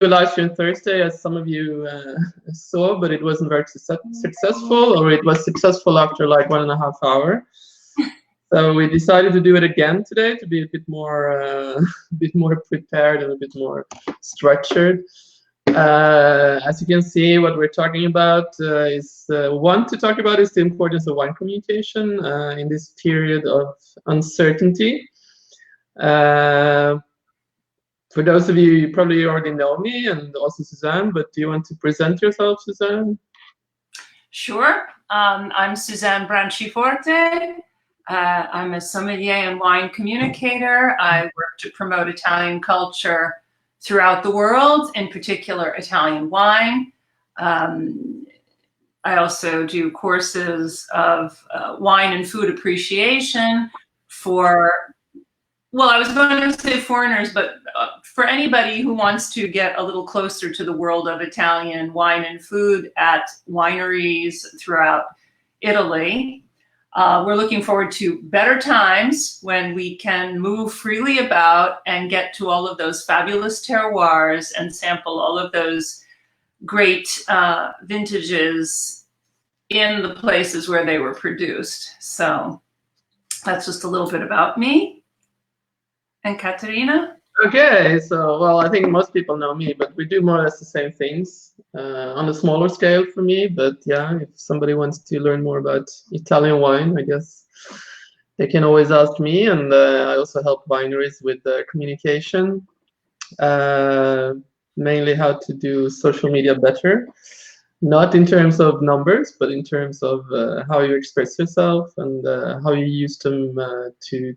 a live stream Thursday, as some of you saw, but it wasn't very successful, or it was successful after like 1.5 hours. So we decided to do it again today to be a bit more prepared and a bit more structured. As you can see, what we're talking about is the importance of wine communication in this period of uncertainty. For those of you, you probably already know me and also Suzanne, but do you want to present yourself, Suzanne? Sure. I'm Suzanne Branciforte. I'm a sommelier and wine communicator. I work to promote Italian culture throughout the world, in particular Italian wine. I also do courses of wine and food appreciation for, well, I was going to say foreigners, but for anybody who wants to get a little closer to the world of Italian wine and food at wineries throughout Italy. We're looking forward to better times when we can move freely about and get to all of those fabulous terroirs and sample all of those great vintages in the places where they were produced. So that's just a little bit about me. And Katerina? Okay, so, well, I think most people know me, but we do more or less the same things on a smaller scale for me. But yeah, if somebody wants to learn more about Italian wine, I guess they can always ask me. And I also help wineries with communication, mainly how to do social media better. Not in terms of numbers, but in terms of how you express yourself and how you use them to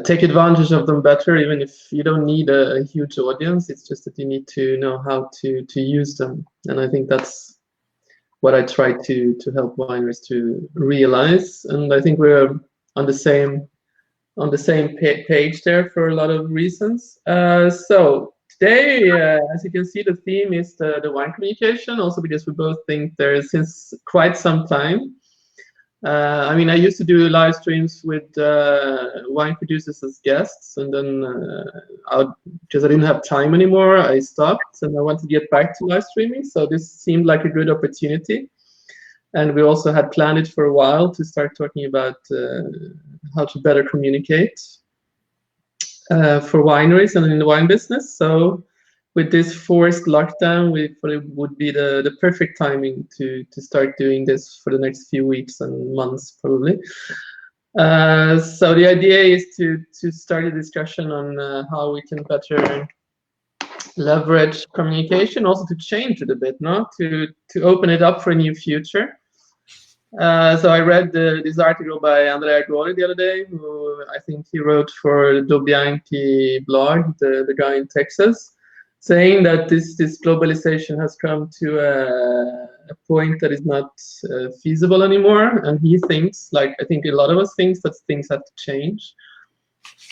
take advantage of them better, even if you don't need a huge audience. It's just that you need to know how to use them. And I think that's what I try to help wineries to realize. And I think we're on the same page there for a lot of reasons. So today, as you can see, the theme is the wine communication, also because we both think there is, since quite some time. I mean, I used to do live streams with wine producers as guests, and then because I didn't have time anymore, I stopped, and I wanted to get back to live streaming. So this seemed like a good opportunity, and we also had planned it for a while to start talking about how to better communicate for wineries and in the wine business. So with this forced lockdown, we thought it would be the perfect timing to start doing this for the next few weeks and months, probably. So the idea is to start a discussion on how we can better leverage communication, also to change it a bit, no? To open it up for a new future. So I read this article by Andrea Gori the other day, who I think he wrote for the Bianchi blog, the guy in Texas, saying that this globalization has come to a point that is not feasible anymore. And he thinks, like I think a lot of us thinks, that things have to change.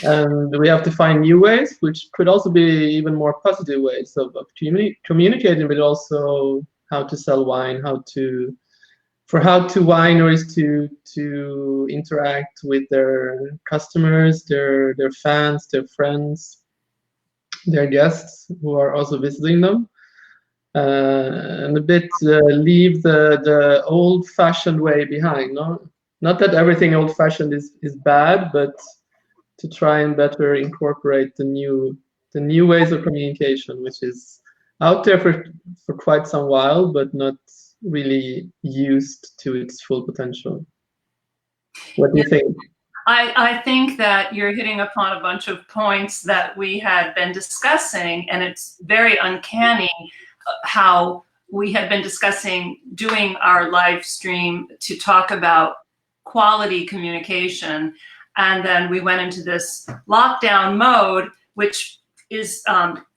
And we have to find new ways, which could also be even more positive ways of communicating, but also how to sell wine, how to wineries to interact with their customers, their fans, their friends, their guests who are also visiting them, and a bit leave the old-fashioned way behind. No, not that everything old-fashioned is bad, but to try and better incorporate the new ways of communication, which is out there for quite some while, but not really used to its full potential. What do you think? I think that you're hitting upon a bunch of points that we had been discussing, and it's very uncanny how we had been discussing doing our live stream to talk about quality communication, and then we went into this lockdown mode, which is,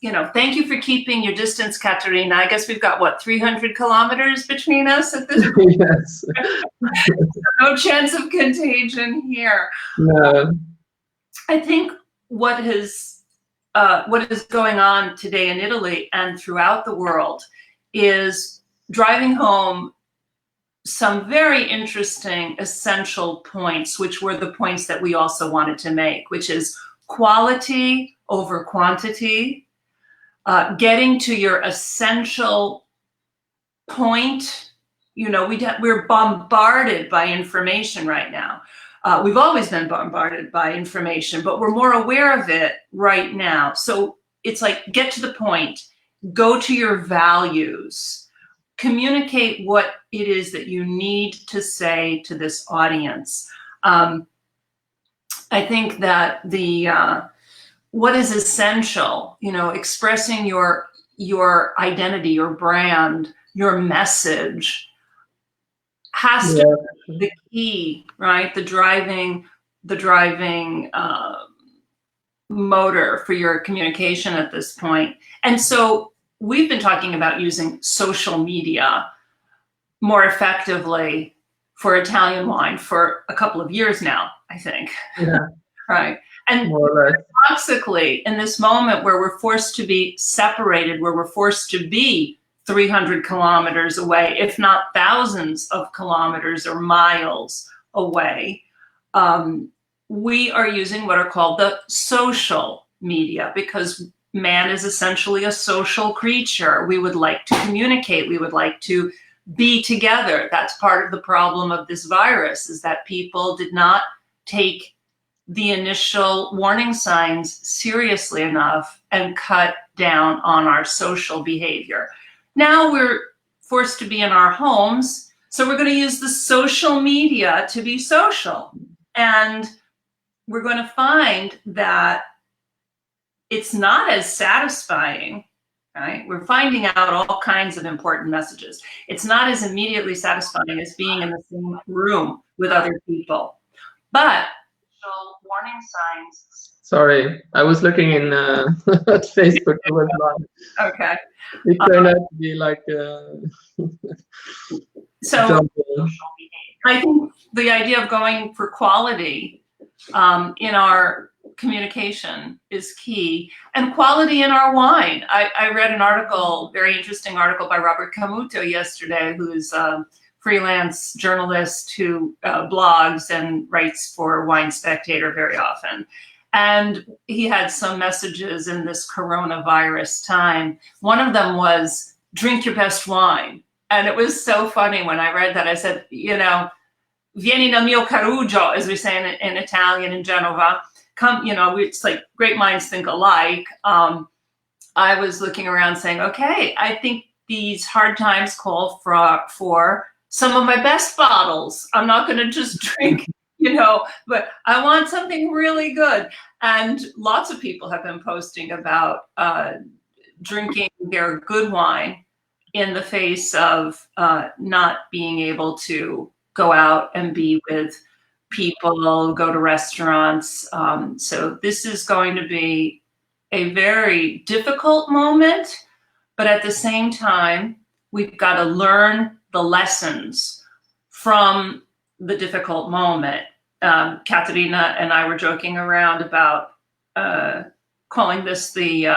you know, thank you for keeping your distance, Katerina. I guess we've got, what, 300 kilometers between us at this point? Yes. No chance of contagion here. No. I think what is going on today in Italy and throughout the world is driving home some very interesting essential points, which were the points that we also wanted to make, which is quality over quantity, getting to your essential point. You know, we're bombarded by information right now. We've always been bombarded by information, but we're more aware of it right now. So it's like, get to the point, go to your values, communicate what it is that you need to say to this audience. I think that what is essential, you know, expressing your identity, your brand, your message has to be the key, right? The driving motor for your communication at this point. And so we've been talking about using social media more effectively for Italian wine for a couple of years now, I think. Yeah. Right. And paradoxically, in this moment where we're forced to be separated, where we're forced to be 300 kilometers away, if not thousands of kilometers or miles away, we are using what are called the social media, because man is essentially a social creature. We would like to communicate. We would like to be together. That's part of the problem of this virus, is that people did not take the initial warning signs seriously enough and cut down on our social behavior. Now we're forced to be in our homes, so we're going to use the social media to be social. And we're going to find that it's not as satisfying, right? We're finding out all kinds of important messages. It's not as immediately satisfying as being in the same room with other people. But warning signs. Sorry, I was looking in at Facebook. It was live. Okay. It turned out to be like. So I think the idea of going for quality in our communication is key, and quality in our wine. I read an article, very interesting article by Robert Camuto yesterday, who's freelance journalist who blogs and writes for Wine Spectator very often. And he had some messages in this coronavirus time. One of them was, drink your best wine. And it was so funny when I read that. I said, you know, vieni nel mio carugio, as we say in Italian, in Genova. Come, you know, it's like great minds think alike. I was looking around saying, okay, I think these hard times call for some of my best bottles. I'm not going to just drink, you know, but I want something really good. And lots of people have been posting about drinking their good wine in the face of not being able to go out and be with people, go to restaurants. So this is going to be a very difficult moment, but at the same time, we've got to learn the lessons from the difficult moment. Katerina and I were joking around about calling this the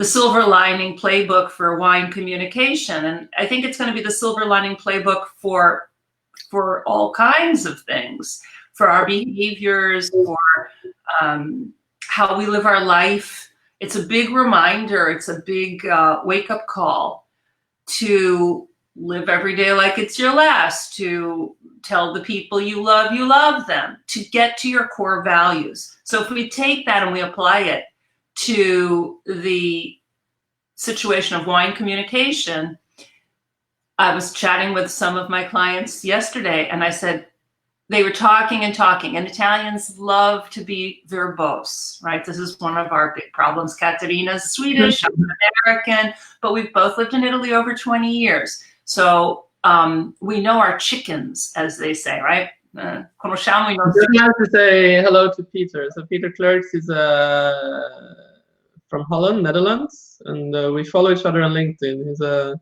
silver lining playbook for wine communication. And I think it's going to be the silver lining playbook for all kinds of things, for our behaviors, for how we live our life. It's a big reminder. It's a big wake-up call to live every day like it's your last, to tell the people you love them, to get to your core values. So if we take that and we apply it to the situation of wine communication, I was chatting with some of my clients yesterday, and I said, they were talking and talking, and Italians love to be verbose, right? This is one of our big problems. Caterina's Swedish, I'm American, but we've both lived in Italy over 20 years. So we know our chickens, as they say, right? Conosciamo i nostri. I have to say hello to Peter. So Peter Clerks is from Holland, Netherlands, and we follow each other on LinkedIn.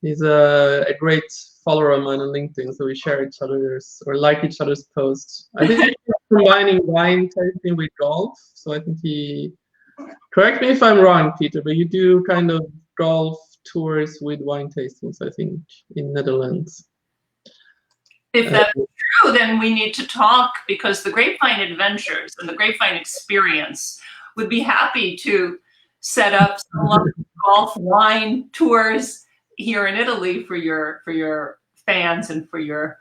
He's a great follower of mine on LinkedIn, so we share each other's or like each other's posts. I think he's combining wine tasting with golf. So I think correct me if I'm wrong, Peter, but you do kind of golf tours with wine tastings, I think, in Netherlands. If that's true, then we need to talk, because the Grapevine adventures and the Grapevine experience would be happy to set up some golf wine tours here in Italy for your fans and for your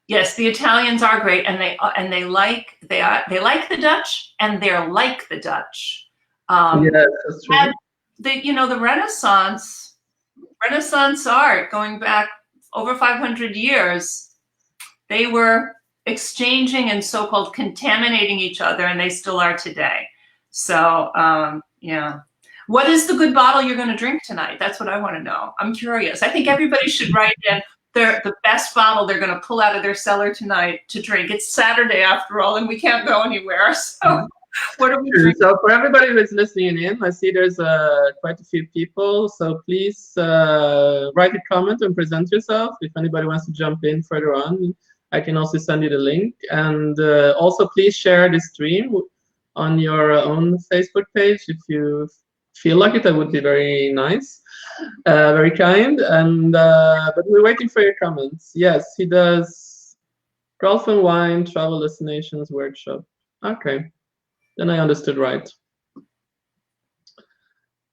yes, the Italians are great, and they like the Dutch, and they're like the Dutch. Yes, that's true. And the Renaissance art going back over 500 years, they were exchanging and so-called contaminating each other, and they still are today. So yeah. What is the good bottle you're going to drink tonight? That's what I want to know. I'm curious. I think everybody should write in the best bottle they're going to pull out of their cellar tonight to drink. It's Saturday after all, and we can't go anywhere. So what are we drinking? So for everybody who's listening in, I see there's quite a few people. So please write a comment and present yourself. If anybody wants to jump in further on, I can also send you the link. And also please share this stream on your own Facebook page if you feel like it. That would be very nice, very kind. And but we're waiting for your comments. Yes, he does golf and wine travel destinations workshop. Okay, then I understood right.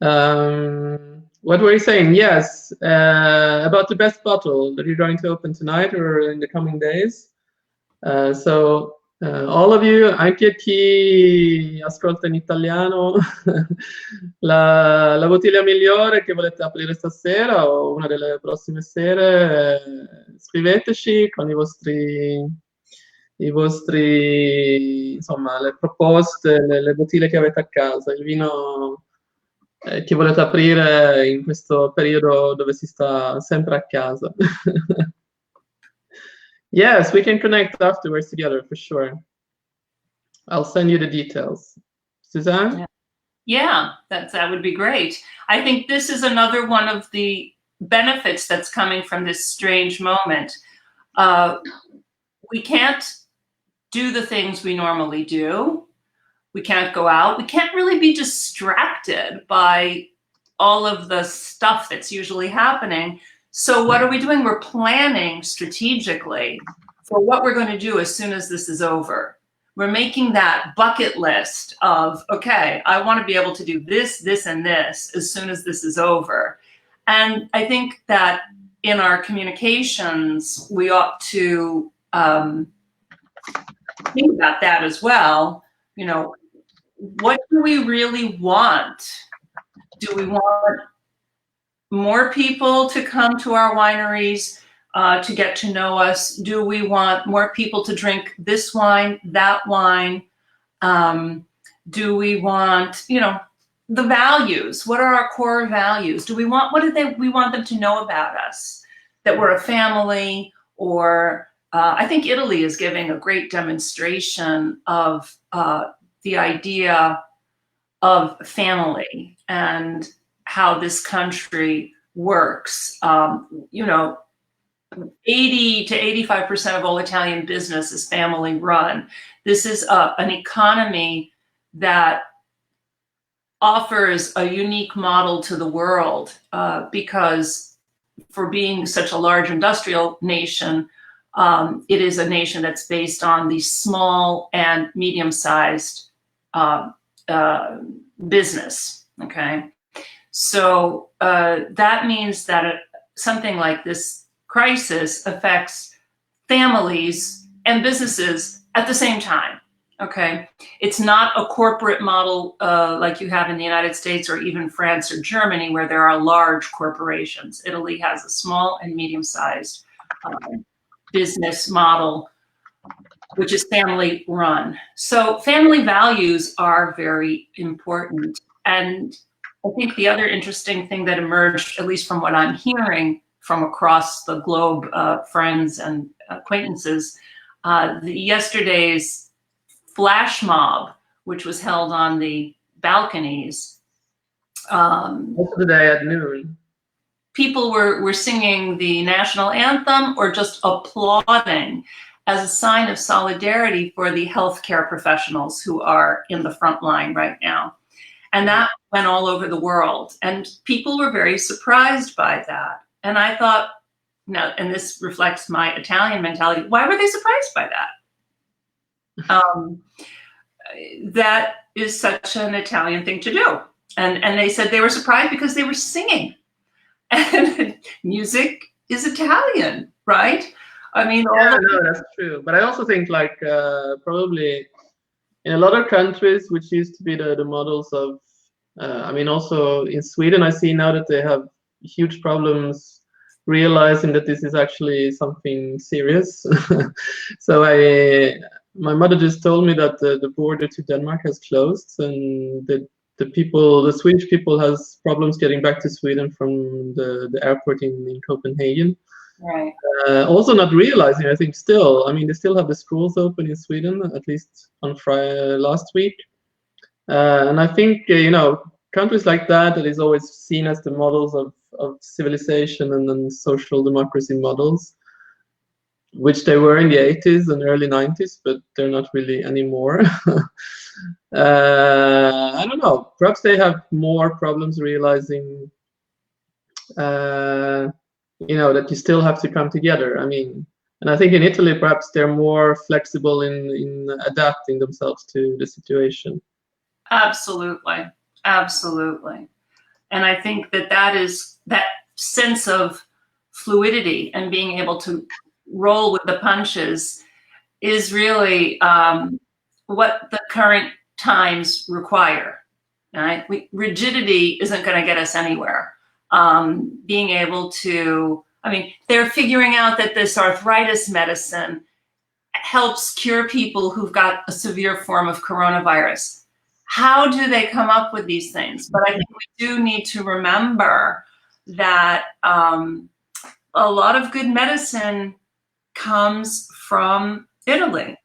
What were you saying? Yes, about the best bottle that you're going to open tonight or in the coming days. So all of you, anche chi ascolta in italiano, la bottiglia migliore che volete aprire stasera o una delle prossime sere, scriveteci con i vostri, insomma, le proposte, le bottiglie che avete a casa, il vino che volete aprire in questo periodo dove si sta sempre a casa. Yes, we can connect afterwards together for sure. I'll send you the details. Suzanne? Yeah, that would be great. I think this is another one of the benefits that's coming from this strange moment. We can't do the things we normally do. We can't go out. We can't really be distracted by all of the stuff that's usually happening. So what are we doing? We're planning strategically for what we're going to do as soon as this is over. We're making that bucket list of, okay, I want to be able to do this, this, and this as soon as this is over. And I think that in our communications, we ought to think about that as well. You know, what do we really want? Do we want more people to come to our wineries to get to know us? Do we want more people to drink this wine, that wine? Do we want, the values? What are our core values? Do we want, we want them to know about us? That we're a family, or I think Italy is giving a great demonstration of the idea of family and how this country works. 80 to 85% of all Italian business is family run. This is an economy that offers a unique model to the world because for being such a large industrial nation, it is a nation that's based on the small and medium-sized business, okay? So that means that something like this crisis affects families and businesses at the same time, okay? It's not a corporate model like you have in the United States or even France or Germany, where there are large corporations. Italy has a small and medium-sized business model, which is family run. So family values are very important. And I think the other interesting thing that emerged, at least from what I'm hearing from across the globe, friends and acquaintances, yesterday's flash mob, which was held on the balconies. Most of the day at noon. People were singing the national anthem or just applauding as a sign of solidarity for the healthcare professionals who are in the front line right now. And that went all over the world. And people were very surprised by that. And I thought, no, and this reflects my Italian mentality, why were they surprised by that? That is such an Italian thing to do. And they said they were surprised because they were singing. And music is Italian, right? I mean, yeah, no, that's true. But I also think like probably in a lot of countries, which used to be the models of, I mean, also in Sweden, I see now that they have huge problems realizing that this is actually something serious. So my mother just told me that the border to Denmark has closed, and the Swedish people has problems getting back to Sweden from the airport in Copenhagen. Right. Also not realizing, I think still, I mean, they still have the schools open in Sweden, at least on Friday last week. And I think, you know, countries like that is always seen as the models of civilization and then social democracy models, which they were in the 80s and early 90s, but they're not really anymore. I don't know, perhaps they have more problems realizing you know, that you still have to come together. I mean, and I think in Italy, perhaps they're more flexible in adapting themselves to the situation. Absolutely. Absolutely. And I think that sense of fluidity and being able to roll with the punches is really what the current times require. Right? Rigidity isn't going to get us anywhere. Being able to, I mean, they're figuring out that this arthritis medicine helps cure people who've got a severe form of coronavirus. How do they come up with these things? But I think we do need to remember that a lot of good medicine comes from Italy.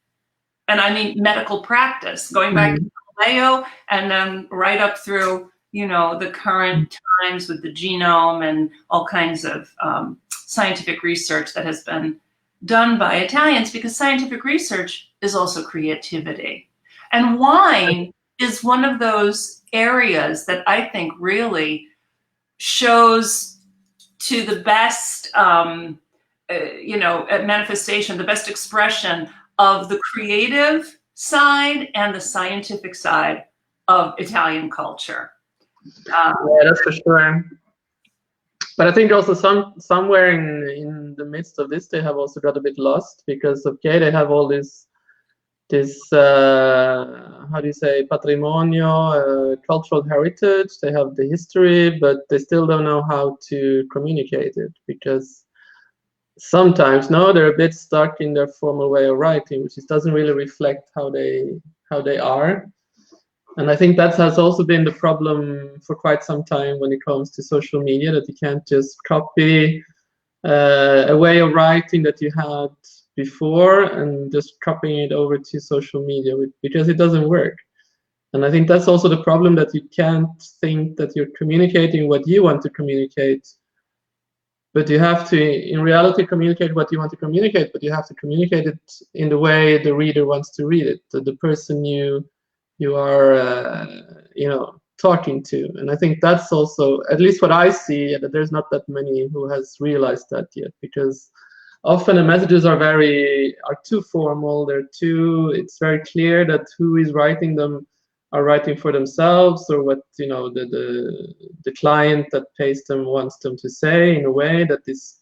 And I mean medical practice, going back to Galileo and then right up through, you know, the current times with the genome and all kinds of scientific research that has been done by Italians, because scientific research is also creativity. And wine is one of those areas that I think really shows to the best, you know, manifestation, the best expression of the creative side and the scientific side of Italian culture. Yeah, that's for sure. But I think also somewhere in the midst of this, they have also got a bit lost because, okay, they have all this how do you say, patrimonio, cultural heritage. They have the history, but they still don't know how to communicate it, because sometimes they're a bit stuck in their formal way of writing, which doesn't really reflect how they are. And I think that has also been the problem for quite some time when it comes to social media, that you can't just copy a way of writing that you had before and just copying it over to social media, because it doesn't work. And I think that's also the problem, that you can't think that you're communicating what you want to communicate, but you have to, in reality, communicate what you want to communicate, but you have to communicate it in the way the reader wants to read it, the person you are, you know, talking to. And I think that's also, at least what I see, that there's not that many who has realized that yet, because often the messages are too formal. It's very clear that who is writing them are writing for themselves, or what, you know, the client that pays them wants them to say, in a way that is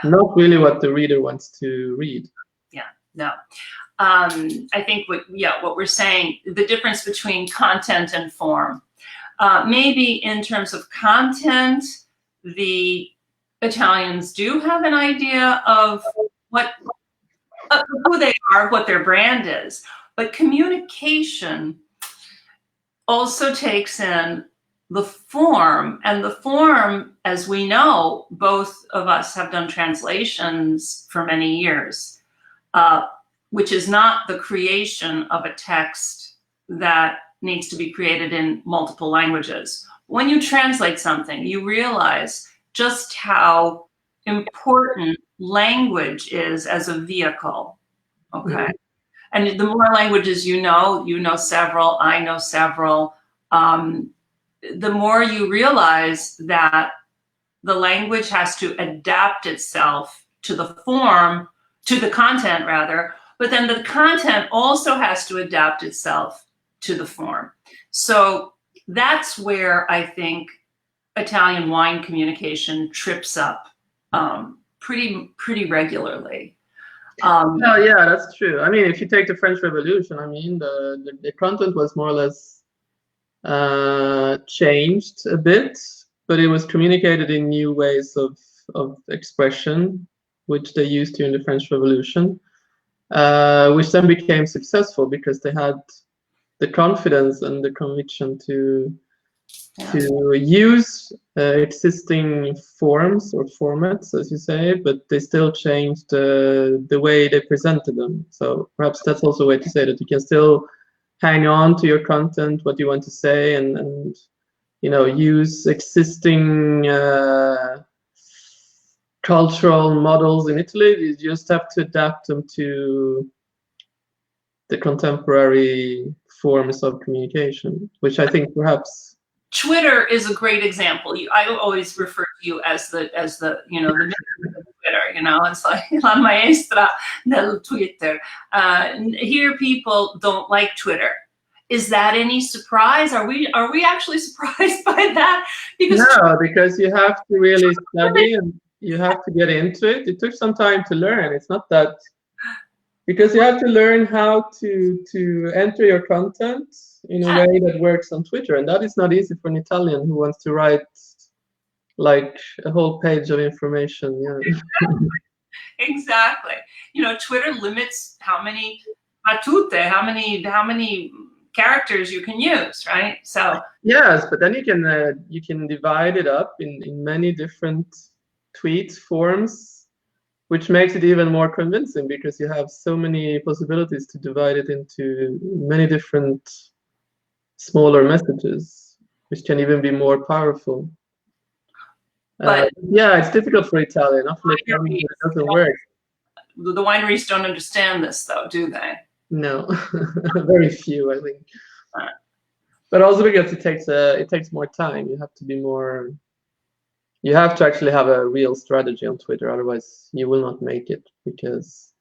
not really what the reader wants to read. Yeah, no. I think what we're saying, the difference between content and form. Maybe in terms of content, the Italians do have an idea of who they are, what their brand is, but communication also takes in the form, and the form, as we know, both of us have done translations for many years, which is not the creation of a text that needs to be created in multiple languages. When you translate something, you realize just how important language is as a vehicle, okay? And the more languages you know several, I know several, the more you realize that the language has to adapt itself to the form, to the content rather, but then the content also has to adapt itself to the form. So that's where I think Italian wine communication trips up pretty regularly. Oh yeah, that's true. I mean, if you take the French Revolution, I mean, the content was more or less changed a bit, but it was communicated in new ways of expression, which they used during the French Revolution, which then became successful because they had the confidence and the conviction to use existing forms or formats, as you say, but they still changed the way they presented them. So perhaps that's also a way to say that you can still hang on to your content, what you want to say, and you know, use existing cultural models in Italy. You just have to adapt them to the contemporary forms of communication, which I think perhaps Twitter is a great example. I always refer to you as the you know, the Twitter. You know, it's like la maestra del Twitter. Here, people don't like Twitter. Is that any surprise? Are we actually surprised by that? Because no, because you have to really study and you have to get into it. It took some time to learn. It's not that, because you have to learn how to enter your content in a way that works on Twitter, and that is not easy for an Italian who wants to write like a whole page of information. Yeah. Exactly. You know, Twitter limits how many battute, how many characters you can use, right? So yes, but then you can divide it up in many different tweet forms, which makes it even more convincing because you have so many possibilities to divide it into many different smaller messages, which can even be more powerful. But yeah, it's difficult for Italian. Often it doesn't work. The wineries don't understand this, though, do they? No, very few, I think. But also because it takes more time. You have to be more. You have to actually have a real strategy on Twitter, otherwise you will not make it, because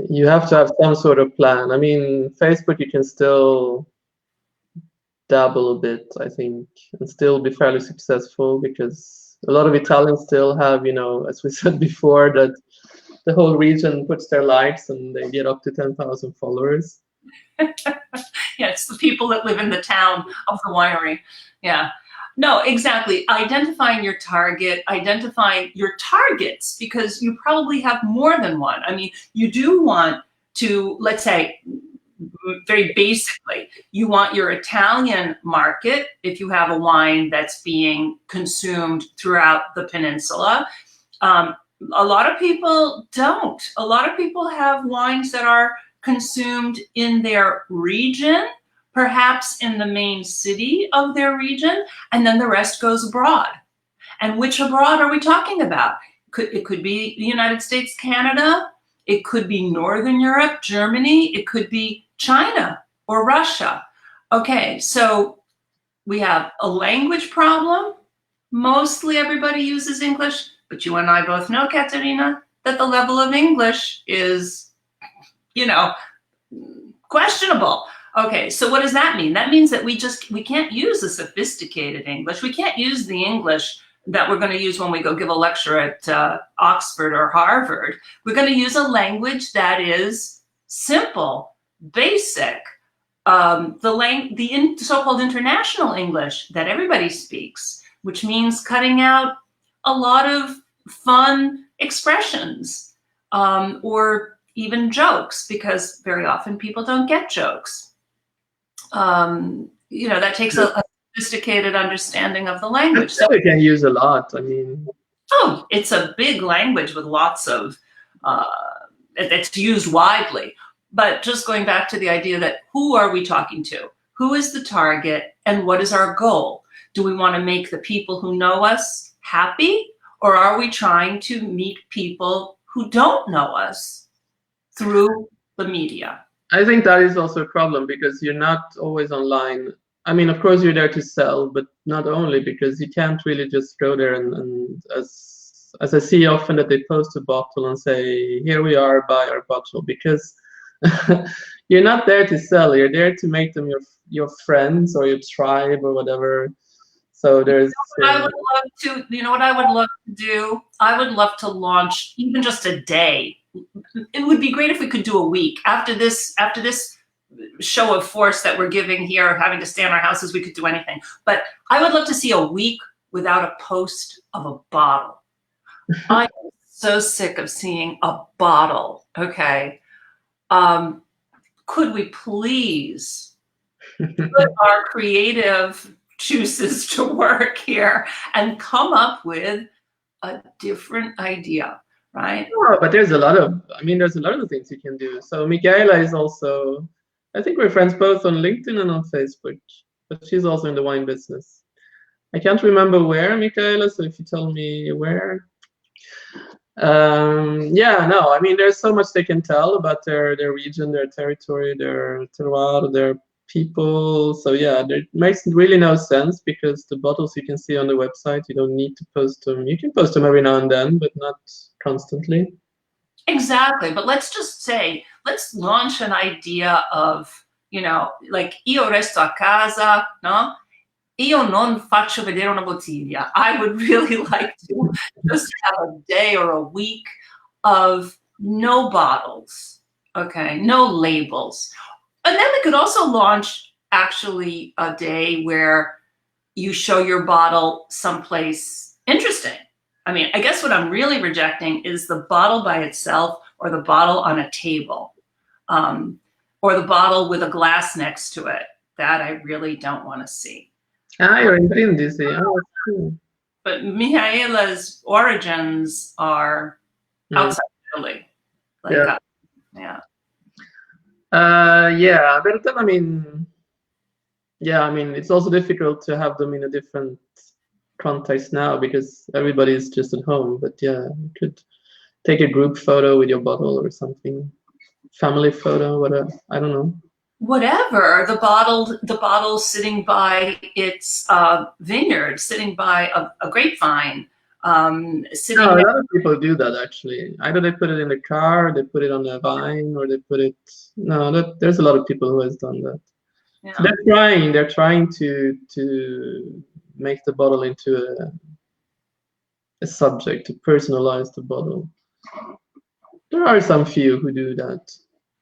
you have to have some sort of plan. I mean, Facebook, you can still dabble a bit, I think, and still be fairly successful, because a lot of Italians still have, you know, as we said before, that the whole region puts their likes and they get up to 10,000 followers. Yeah, it's the people that live in the town of the winery. Yeah. No, exactly. Identifying your target, identifying your targets, because you probably have more than one. I mean, you do want to, let's say, very basically, you want your Italian market, if you have a wine that's being consumed throughout the peninsula. A lot of people don't. A lot of people have wines that are consumed in their region, perhaps in the main city of their region, and then the rest goes abroad. And which abroad are we talking about? It could be the United States, Canada. It could be Northern Europe, Germany. It could be China or Russia. Okay, so we have a language problem. Mostly everybody uses English, but you and I both know, Katerina, that the level of English is, you know, questionable. Okay, so what does that mean? That means that we can't use the sophisticated English. We can't use the English that we're going to use when we go give a lecture at Oxford or Harvard. We're going to use a language that is simple, basic, the so-called international English that everybody speaks, which means cutting out a lot of fun expressions or even jokes, because very often people don't get jokes. You know, that takes a sophisticated understanding of the language. So we can use a lot. I mean, oh, it's a big language with lots of it's used widely. But just going back to the idea that who are we talking to? Who is the target, and what is our goal? Do we want to make the people who know us happy, or are we trying to meet people who don't know us through the media? I think that is also a problem, because you're not always online. I mean, of course you're there to sell, but not only, because you can't really just go there and as I see often that they post a bottle and say, here we are, buy our bottle, because you're not there to sell. You're there to make them your friends or your tribe or whatever. So there's. I would love to. You know what I would love to do? I would love to launch even just a day. It would be great if we could do a week after this. After this show of force that we're giving here, having to stay in our houses, we could do anything. But I would love to see a week without a post of a bottle. I'm so sick of seeing a bottle. Okay. Could we please put our creative juices to work here and come up with a different idea, right? Oh, but there's a lot of, there's a lot of things you can do. So Michaela is also, I think we're friends both on LinkedIn and on Facebook, but she's also in the wine business. I can't remember where, Michaela, so if you tell me where. Yeah, no, there's so much they can tell about their region, their territory, their terroir, their people. So yeah, it makes really no sense because the bottles you can see on the website, you don't need to post them. You can post them every now and then, but not constantly. Exactly, but let's just say, let's launch an idea of, like io resto a casa, no? Io non faccio vedere una bottiglia. I would really like to just have a day or a week of no bottles, okay, no labels. And then we could also launch actually a day where you show your bottle someplace interesting. I guess what I'm really rejecting is the bottle by itself or the bottle on a table or the bottle with a glass next to it. That I really don't want to see. You're in Brindisi. Oh, cool. But Mihaela's origins are outside Italy. Like, yeah. But then, it's also difficult to have them in a different context now because everybody's just at home. But yeah, you could take a group photo with your bottle or something, family photo, whatever. I don't know. Whatever, the bottle sitting by its vineyard, sitting by a grapevine, sitting. No, a lot of people do that actually. Either they put it in the car, or they put it on a vine, or they put it. No, there's a lot of people who has done that. Yeah. So they're trying to make the bottle into a subject, to personalize the bottle. There are some few who do that.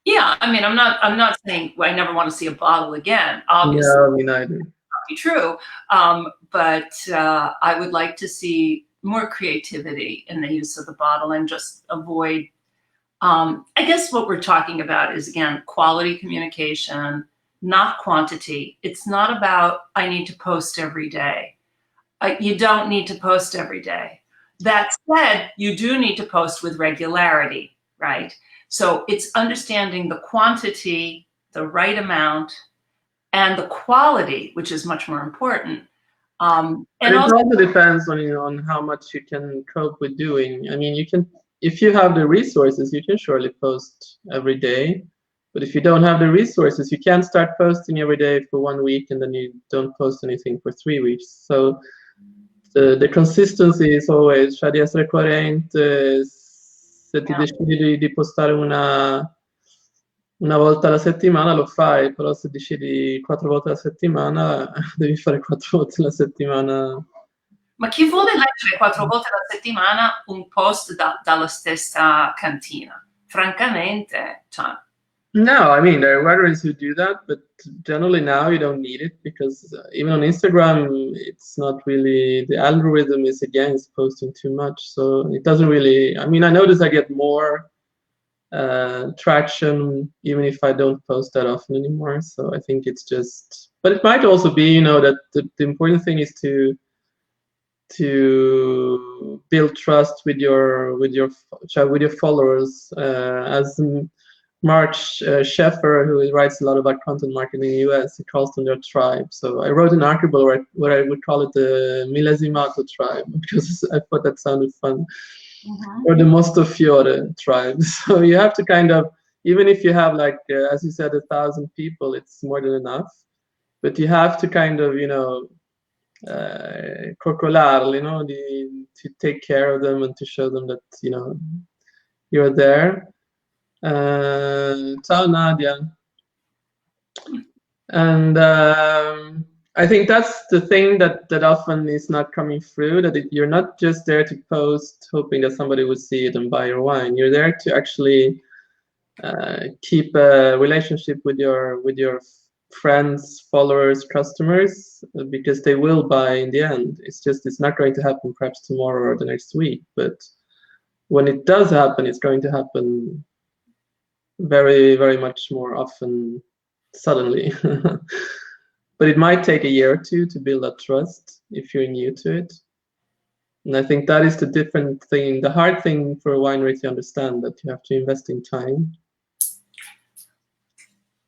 Yeah, I'm not saying I never want to see a bottle again. Obviously, yeah, me neither. Not be true, but I would like to see more creativity in the use of the bottle and just avoid. I guess what we're talking about is, again, quality communication, not quantity. It's not about I need to post every day. You don't need to post every day. That said, you do need to post with regularity, right? So it's understanding the quantity, the right amount, and the quality, which is much more important. And it also depends on how much you can cope with doing. You can, if you have the resources, you can surely post every day. But if you don't have the resources, you can't start posting every day for 1 week and then you don't post anything for 3 weeks. So the consistency is always, cioè di essere coerente. Se ti decidi di postare una volta alla settimana lo fai, però se decidi 4 volte alla settimana devi fare 4 volte alla settimana. Ma chi vuole leggere 4 volte alla settimana un post dalla stessa cantina? Francamente, cioè. No, there are writers who do that, but generally now you don't need it because even on Instagram, it's not really, the algorithm is against posting too much. So it doesn't really, I notice I get more traction even if I don't post that often anymore. So I think it's just, but it might also be, that the important thing is to build trust with your followers, as Mark Sheffer, who writes a lot about content marketing in the US, he calls them their tribe. So I wrote an article where I would call it the Millesimato tribe because I thought that sounded fun. Or the Mostofiore tribe. So you have to kind of, even if you have like, as you said, 1,000 people, it's more than enough. But you have to kind of, coccolarli, to take care of them and to show them that, you're there. Ciao Nadia. And I think that's the thing that often is not coming through, that you're not just there to post hoping that somebody will see it and buy your wine. You're there to actually keep a relationship with your friends, followers, customers, because they will buy in the end. It's not going to happen perhaps tomorrow or the next week, but when it does happen, it's going to happen very, very much more often suddenly. But it might take a year or two to build that trust if you're new to it. And I think that is the different thing, the hard thing for a winery to understand, that you have to invest in time.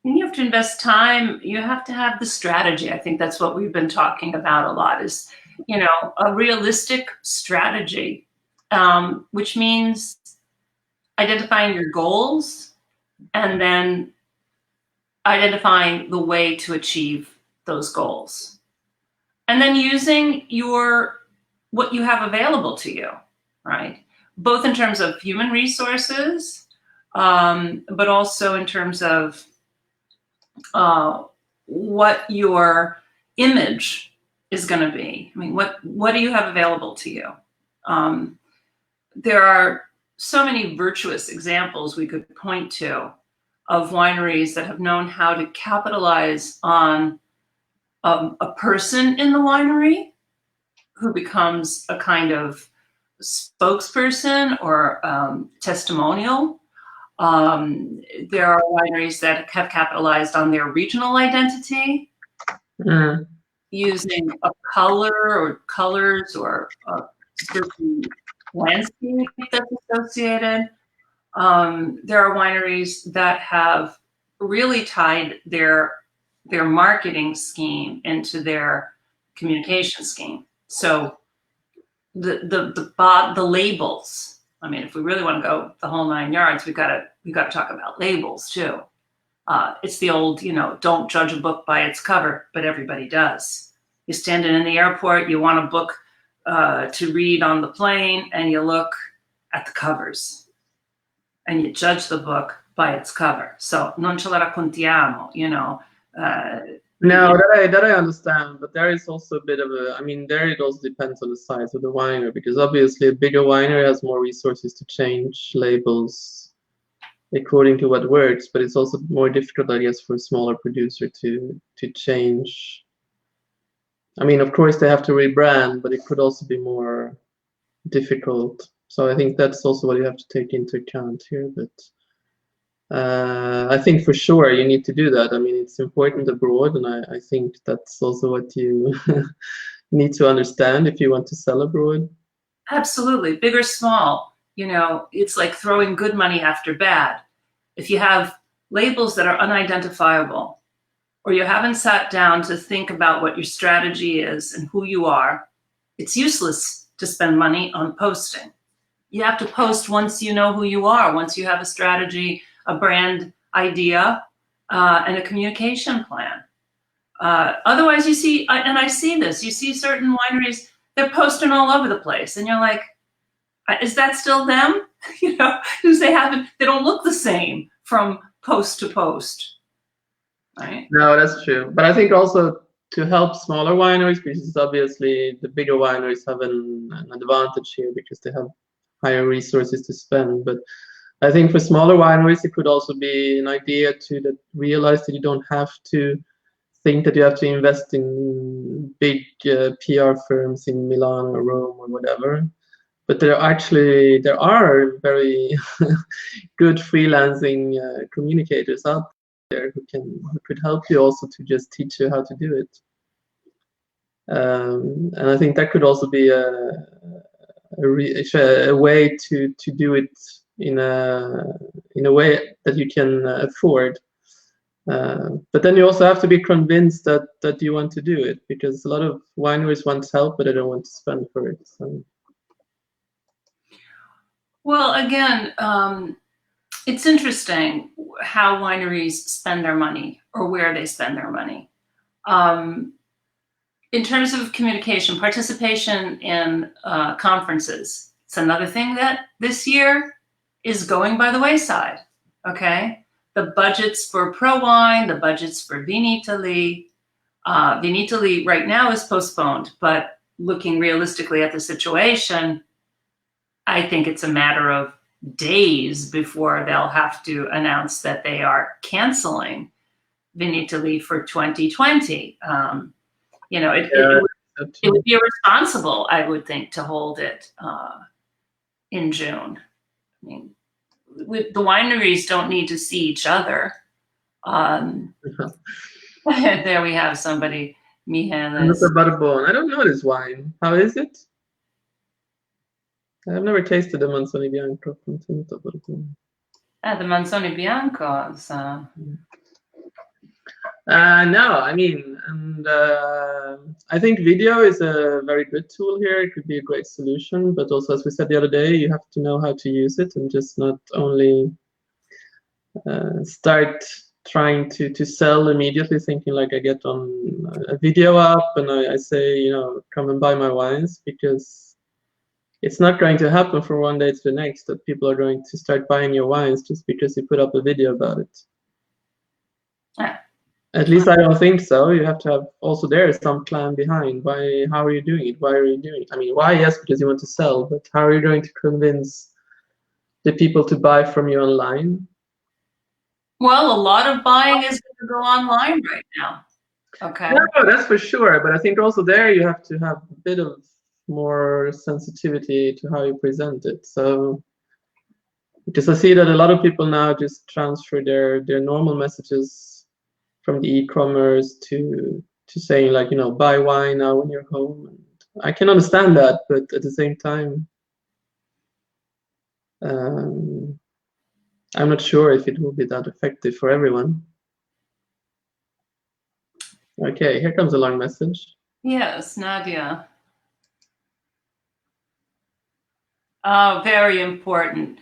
And you have to invest time. You have to have the strategy. I think that's what we've been talking about a lot, is, you know, a realistic strategy, which means identifying your goals and then identifying the way to achieve those goals. And then using what you have available to you, right? Both in terms of human resources, but also in terms of what your image is going to be. I mean, what do you have available to you? There are so many virtuous examples we could point to of wineries that have known how to capitalize on a person in the winery who becomes a kind of spokesperson or testimonial. There are wineries that have capitalized on their regional identity, using a color or colors or a certain landscape that's associated. There are wineries that have really tied their marketing scheme into their communication scheme. So the labels. I mean, if we really want to go the whole 9 yards, we've got to talk about labels too. It's the old, you know, don't judge a book by its cover, but everybody does. You're standing in the airport, you want a book to read on the plane, and you look at the covers, and you judge the book by its cover. So non ce la raccontiamo, you know. No, that I understand, but there is also a bit of a, I mean, there it also depends on the size of the winery, because obviously a bigger winery has more resources to change labels according to what works, but it's also more difficult, I guess, for a smaller producer to change. I mean, of course they have to rebrand, but it could also be more difficult. So I think that's also what you have to take into account here. But I think for sure you need to do that. I mean, it's important abroad, and I think that's also what you need to understand if you want to sell abroad. Absolutely, big or small. You know, it's like throwing good money after bad. If you have labels that are unidentifiable, or you haven't sat down to think about what your strategy is and who you are, it's useless to spend money on posting. You have to post once you know who you are, once you have a strategy, a brand idea, and a communication plan. Otherwise, you see, and I see this, you see certain wineries, they're posting all over the place, and you're like, is that still them? You know, because they don't look the same from post to post, right? No, that's true. But I think also to help smaller wineries, because obviously the bigger wineries have an advantage here because they have higher resources to spend. But I think for smaller wineries, it could also be an idea to realize that you don't have to think that you have to invest in big PR firms in Milan or Rome or whatever. But there are very good freelancing communicators out there who could help you also to just teach you how to do it. And I think that could also be a way to do it in a way that you can afford. But then you also have to be convinced that you want to do it, because a lot of wineries want help, but they don't want to spend for it. So. Well, again, it's interesting how wineries spend their money or where they spend their money. In terms of communication, participation in conferences, it's another thing that this year is going by the wayside, okay? the budgets for Pro Wine, the budgets for WinesOfItaly. WinesOfItaly right now is postponed, but looking realistically at the situation, I think it's a matter of days before they'll have to announce that they are canceling WinesOfItaly for 2020. You know, it would be irresponsible, I would think, to hold it in June. I mean, the wineries don't need to see each other. There we have somebody, Mihalis. I don't know this wine. How is it? I've never tasted the Manzoni Bianco. The Manzoni Bianco is... no, I mean, and I think video is a very good tool here. It could be a great solution, but also, as we said the other day, you have to know how to use it and just not only start trying to sell immediately, thinking like I get on a video up and I say, you know, come and buy my wines, because it's not going to happen from one day to the next that people are going to start buying your wines just because you put up a video about it. At least I don't think so. You have to have also there some plan behind. Why? How are you doing it? Why are you doing it? I mean, why? Yes, because you want to sell, but how are you going to convince the people to buy from you online? Well, a lot of buying is going to go online right now. Okay. No, that's for sure. But I think also there you have to have a bit of more sensitivity to how you present it. So, because I see that a lot of people now just transfer their normal messages from the e-commerce to saying like, you know, buy wine now when you're home. And I can understand that, but at the same time, I'm not sure if it will be that effective for everyone. Okay, here comes a long message. Yes, Nadia. Oh, very important.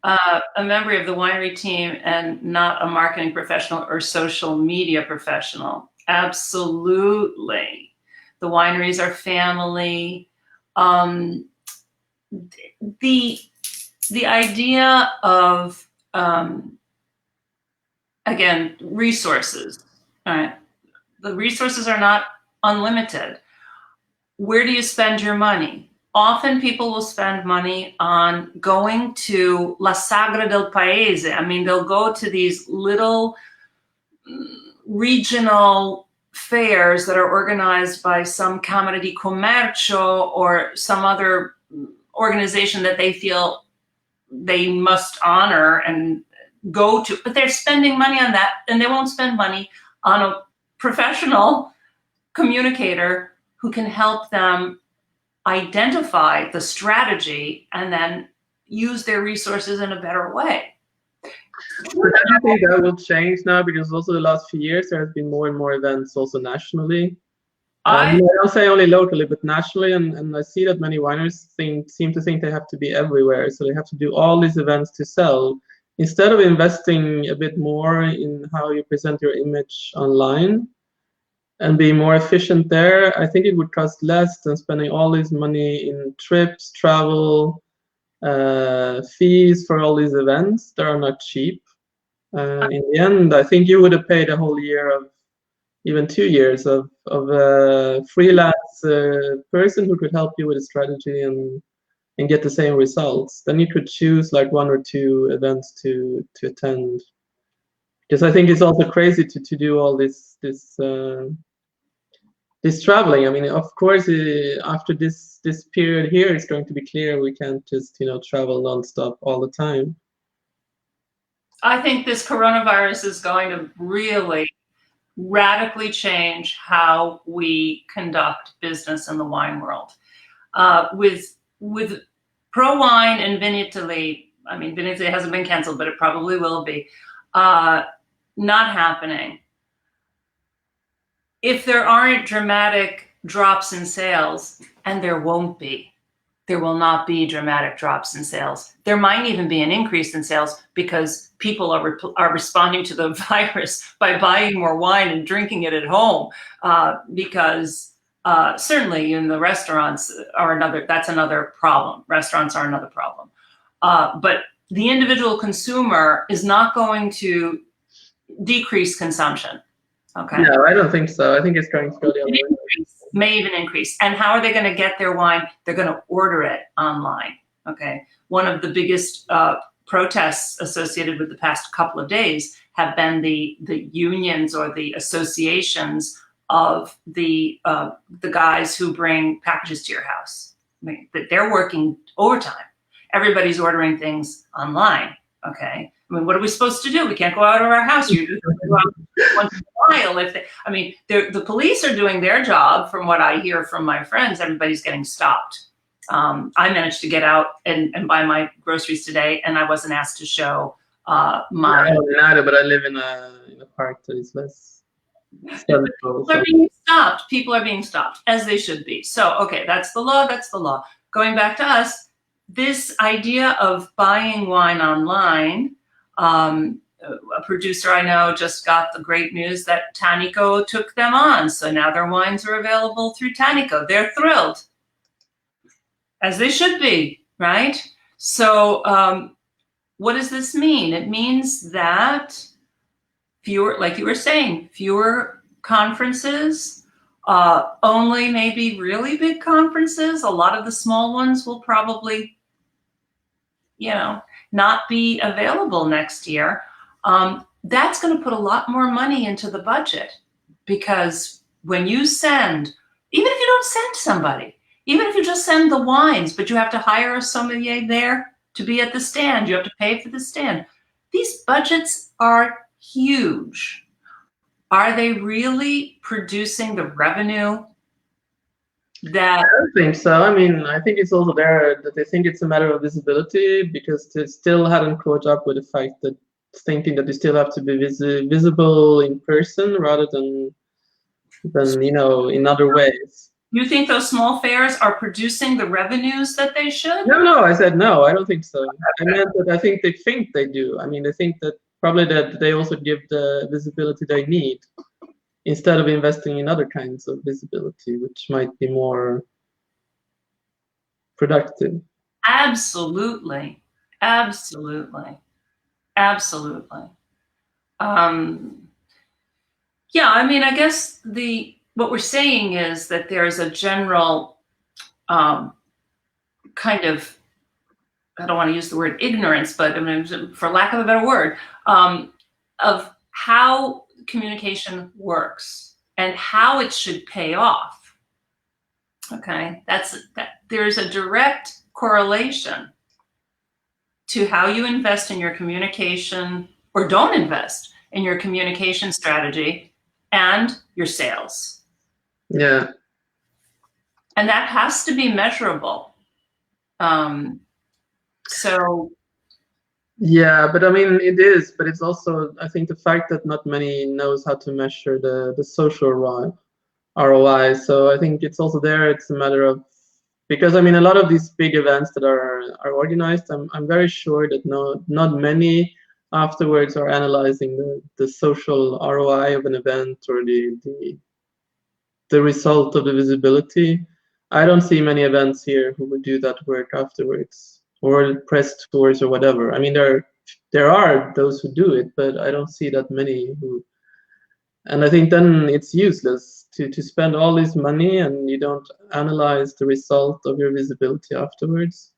A member of the winery team and not a marketing professional or social media professional. Absolutely. The wineries are family. The idea of, again, resources, all right? The resources are not unlimited. Where do you spend your money? Often people will spend money on going to La Sagra del Paese. I mean, they'll go to these little regional fairs that are organized by some Camera di Commercio or some other organization that they feel they must honor and go to, but they're spending money on that, and they won't spend money on a professional communicator who can help them identify the strategy and then use their resources in a better way. But I think that will change now, because also the last few years there has been more and more events also nationally. I don't say only locally, but nationally, and I see that many wineries seem to think they have to be everywhere, so they have to do all these events to sell. Instead of investing a bit more in how you present your image online and be more efficient there, I think it would cost less than spending all this money in trips, travel, fees for all these events that are not cheap. In the end, I think you would have paid a whole year of, even 2 years of a freelance person who could help you with a strategy and get the same results. Then you could choose like 1 or 2 events to attend. Because I think it's also crazy to do all this traveling. I mean, of course, after this period here, it's going to be clear we can't just, you know, travel nonstop all the time. I think this coronavirus is going to really radically change how we conduct business in the wine world. With Pro Wine and WinesOfItaly, I mean, WinesOfItaly hasn't been canceled, but it probably will be, not happening. If there aren't dramatic drops in sales, and there won't be, there will not be dramatic drops in sales. There might even be an increase in sales because people are responding to the virus by buying more wine and drinking it at home. Because certainly in the restaurants that's another problem. Restaurants are another problem. But the individual consumer is not going to decrease consumption. Okay. No, I don't think so. I think it's going to go the other way. May even increase. And how are they going to get their wine? They're going to order it online. Okay. One of the biggest protests associated with the past couple of days have been the unions or the associations of the guys who bring packages to your house. I mean, they're working overtime. Everybody's ordering things online. Okay. I mean, what are we supposed to do? We can't go out of our house. You go out once in a while. I mean, the police are doing their job. From what I hear from my friends, everybody's getting stopped. I managed to get out and buy my groceries today, and I wasn't asked to show my. No, neither, but I live in a park that is less central. People are being stopped. People are being stopped, as they should be. So, okay, that's the law. That's the law. Going back to us, this idea of buying wine online. A producer I know just got the great news that Tannico took them on. So now their wines are available through Tannico. They're thrilled, as they should be, right? So what does this mean? It means that fewer, like you were saying, fewer conferences, only maybe really big conferences. A lot of the small ones will probably, not be available next year. That's going to put a lot more money into the budget, because when you send, even if you don't send somebody, even if you just send the wines, but you have to hire a sommelier there to be at the stand, you have to pay for the stand. These budgets are huge. Are they really producing the revenue that? I don't think so. I mean, I think it's also there that they think it's a matter of visibility, because they still hadn't caught up with the fact that thinking that they still have to be visible in person rather than in other ways. You think those small fairs are producing the revenues that they should? No, I said no, I don't think so. I meant that I think they do. I mean, they think that probably that they also give the visibility they need, instead of investing in other kinds of visibility, which might be more productive. Absolutely. Absolutely. Absolutely. Yeah, I mean, I guess what we're saying is that there's a general kind of, I don't want to use the word ignorance, but I mean, for lack of a better word, of how communication works and how it should pay off. Okay, there's a direct correlation to how you invest in your communication or don't invest in your communication strategy and your sales. Yeah. And that has to be measurable. So. Yeah, but I mean, it is, but it's also, I think, the fact that not many knows how to measure the social ROI. So I think it's also there. It's a matter of, because I mean, a lot of these big events that are organized, I'm very sure that not many afterwards are analyzing the social ROI of an event or the result of the visibility. I don't see many events here who would do that work afterwards, or press tours or whatever. I mean, there are those who do it, but I don't see that many who. And I think then it's useless to spend all this money and you don't analyze the result of your visibility afterwards.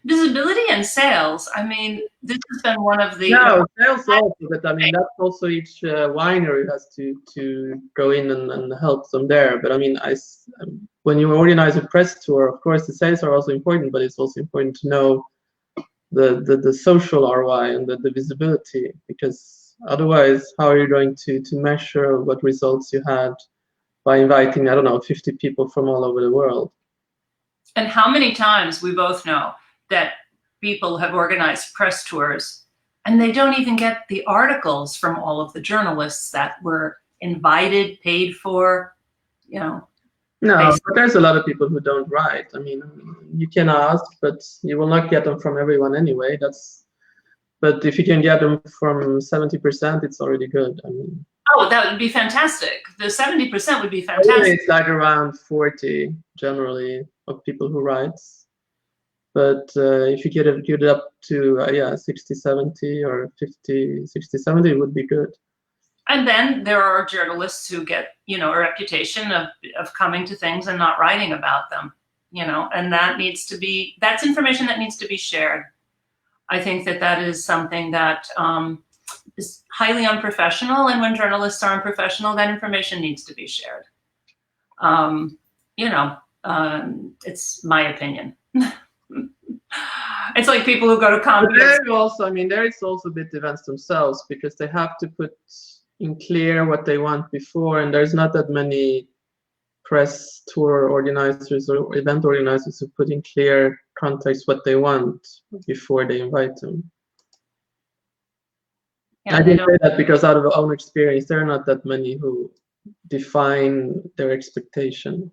Visibility and sales. I mean, this has been one of the. No, sales also, but I mean, that's also each winery has to go in and help them there. But I mean, when you organize a press tour, of course, the sales are also important, but it's also important to know the social ROI and the visibility, because otherwise, how are you going to measure what results you had by inviting, I don't know, 50 people from all over the world? And how many times we both know that people have organized press tours and they don't even get the articles from all of the journalists that were invited, paid for, No, but there's a lot of people who don't write. I mean, you can ask, but you will not get them from everyone anyway. But if you can get them from 70%, it's already good. I mean. Oh, that would be fantastic. The 70% would be fantastic. It's like around 40 generally of people who write. But if you get it up to yeah 60, 70 or 50, 60, 70, it would be good. And then there are journalists who get, you know, a reputation of coming to things and not writing about them, you know, and that needs to be, that's information that needs to be shared. I think that that is something that is highly unprofessional, and when journalists are unprofessional, that information needs to be shared. You know, it's my opinion. It's like people who go to conferences. Also, I mean, there is also a bit events themselves, because they have to put in clear what they want before, and there's not that many press tour organizers or event organizers who put in clear context what they want before they invite them. Yeah, I can say that because out of our own experience, there are not that many who define their expectation.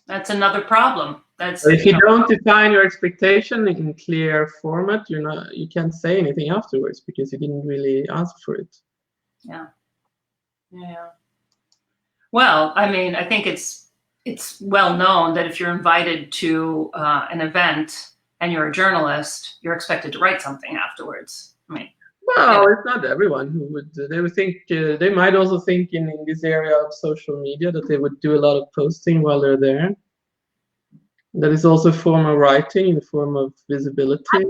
That's another problem. That's, so if you don't define your expectation in clear format, you can't say anything afterwards because you didn't really ask for it. Yeah. Yeah. Well, I mean, I think it's well known that if you're invited to an event and you're a journalist, you're expected to write something afterwards. I mean, well, it's not everyone who would. They would think they might also think in this area of social media that they would do a lot of posting while they're there. That is also a form of writing, in the form of visibility.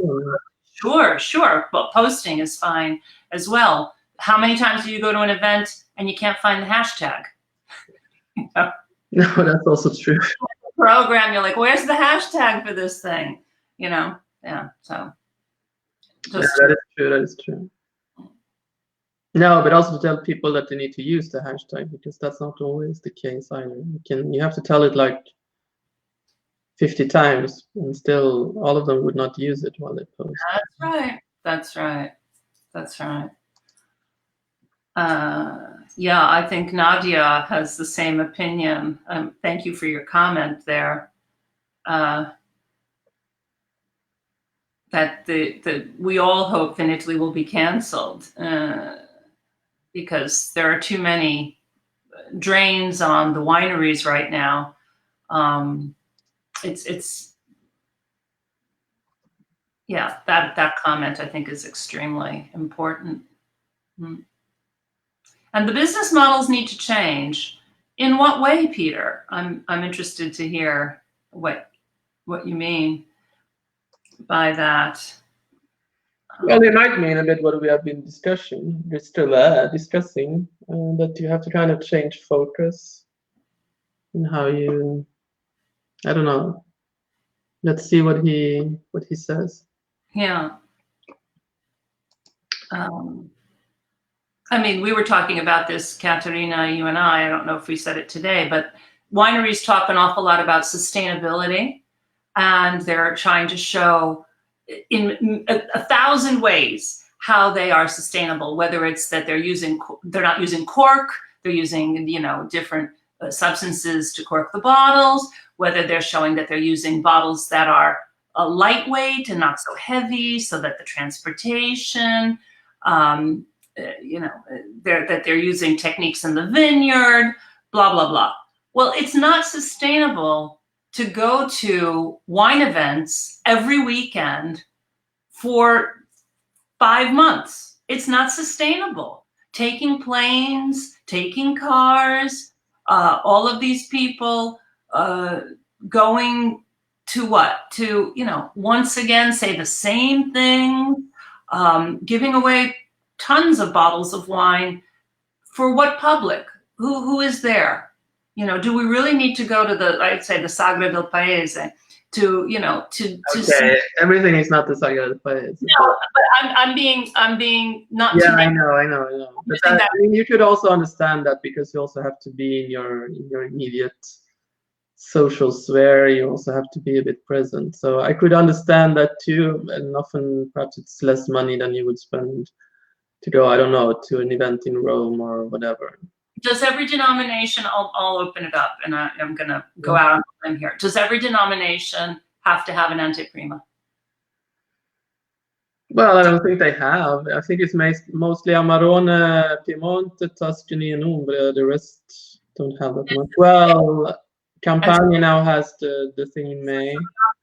Sure, sure. But posting is fine as well. How many times do you go to an event and you can't find the hashtag? You know? No, that's also true. Program, you're like, where's the hashtag for this thing? You know, yeah. So. Yeah, that is true. That is true. No, but also to tell people that they need to use the hashtag, because that's not always the case either. You have to tell it like 50 times, and still all of them would not use it while they post. That's right. That's right. That's right. Yeah, I think Nadia has the same opinion. Thank you for your comment there. That we all hope that Italy will be canceled because there are too many drains on the wineries right now. Yeah, that comment I think is extremely important. And the business models need to change. In what way, Peter? I'm interested to hear what you mean by that. Well, it might mean a bit what we have been discussing. We're still discussing that you have to kind of change focus in how you. I don't know. Let's see what he says. Yeah. I mean, we were talking about this, Katarina, you and I don't know if we said it today, but wineries talk an awful lot about sustainability, and they're trying to show in 1,000 ways how they are sustainable, whether it's that they're not using cork, they're using, you know, different substances to cork the bottles, whether they're showing that they're using bottles that are lightweight and not so heavy, so that the transportation, you know, that they're using techniques in the vineyard, blah, blah, blah. Well, it's not sustainable to go to wine events every weekend for 5 months. It's not sustainable. Taking planes, taking cars, all of these people going to what? To, you know, once again, say the same thing, giving away tons of bottles of wine for what public? Who is there? You know, do we really need to go to the, I'd say, the Sagra del Paese to, you know, to see? Everything is not the Sagra del Paese. No, but I'm being not. Yeah, I know. But I mean, you could also understand that because you also have to be in your immediate social sphere. You also have to be a bit present. So I could understand that too. And often, perhaps it's less money than you would spend to go, I don't know, to an event in Rome or whatever. Does every denomination, I'll open it up, and I'm going to go out on a limb here. Does every denomination have to have an anteprima? Well, I don't think they have. I think it's mostly Amarone, Piemonte, Tuscany, and Umbria. The rest don't have that much. Well, Campania now has the thing in May.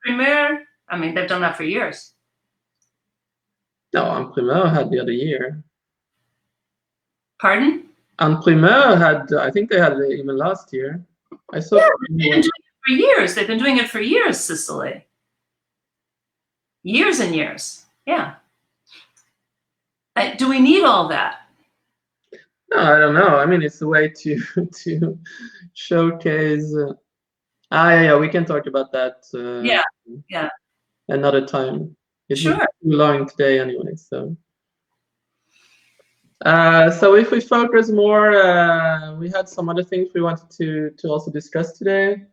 Premier, I mean, they've done that for years. No, Imprimeur had the other year. Pardon? Imprimeur had, I think they had it even last year. I saw. Yeah, they've been doing it for years. They've been doing it for years, Cicely. Years and years. Yeah. Do we need all that? No, I don't know. I mean, it's a way to to showcase. Yeah, we can talk about that. Yeah. Another time. It Sure. was too long today anyway. So. So if we focus more, we had some other things we wanted to also discuss today.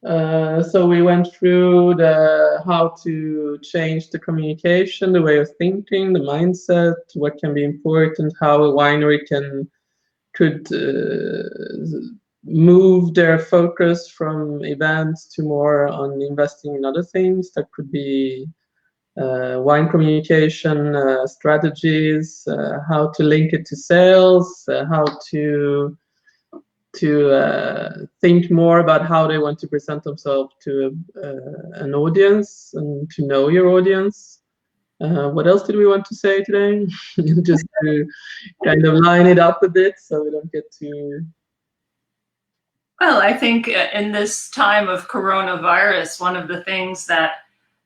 So we went through how to change the communication, the way of thinking, the mindset, what can be important, how a winery could move their focus from events to more on investing in other things. That could be wine communication strategies, how to link it to sales, how to think more about how they want to present themselves to an audience and to know your audience. What else did we want to say today? Just to kind of line it up a bit so we don't get too... Well, I think in this time of coronavirus, one of the things that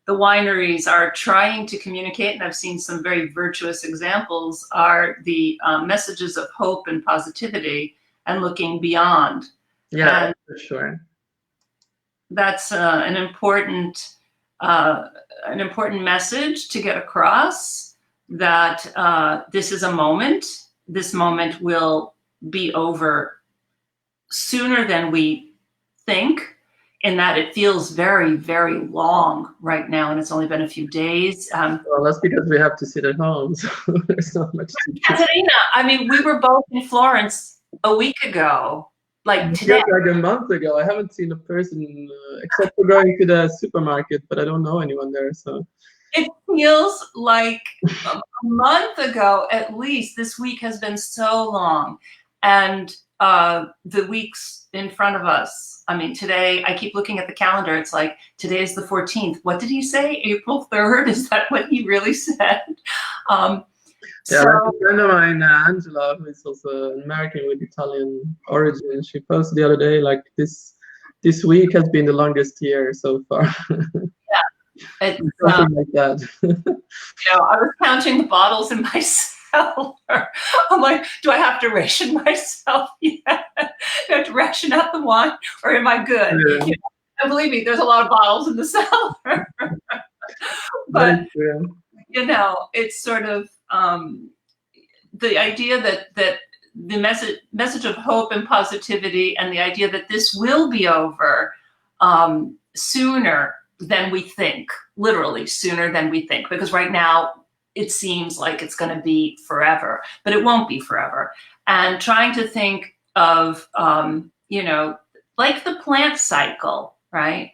the wineries are trying to communicate, and I've seen some very virtuous examples, are the messages of hope and positivity and looking beyond. Yeah, for sure. That's an important message to get across, that this is a moment. This moment will be over sooner than we think, in that it feels very, very long right now, and it's only been a few days. Well, that's because we have to sit at home, so there's not much to do. Katerina, I mean, we were both in Florence a week ago, like today. Like a month ago. I haven't seen a person except for going to the supermarket, but I don't know anyone there, so. It feels like a month ago, at least. This week has been so long. And the weeks in front of us, I mean, today, I keep looking at the calendar. It's like, today is the 14th. What did he say? April 3rd? Is that what he really said? Yeah, so, a friend of mine, Angela, who is also an American with Italian origin, she posted the other day, like, this week has been the longest year so far. yeah. It's, something like that. I was counting the bottles in my cellar. I'm like, do I have to ration myself yet? Do I have to ration out the wine, or am I good? Yeah. And believe me, there's a lot of bottles in the cellar. But it's sort of the idea that the message of hope and positivity, and the idea that this will be over sooner than we think, literally sooner than we think, because right now it seems like it's going to be forever, but it won't be forever. And trying to think of, like the plant cycle, right?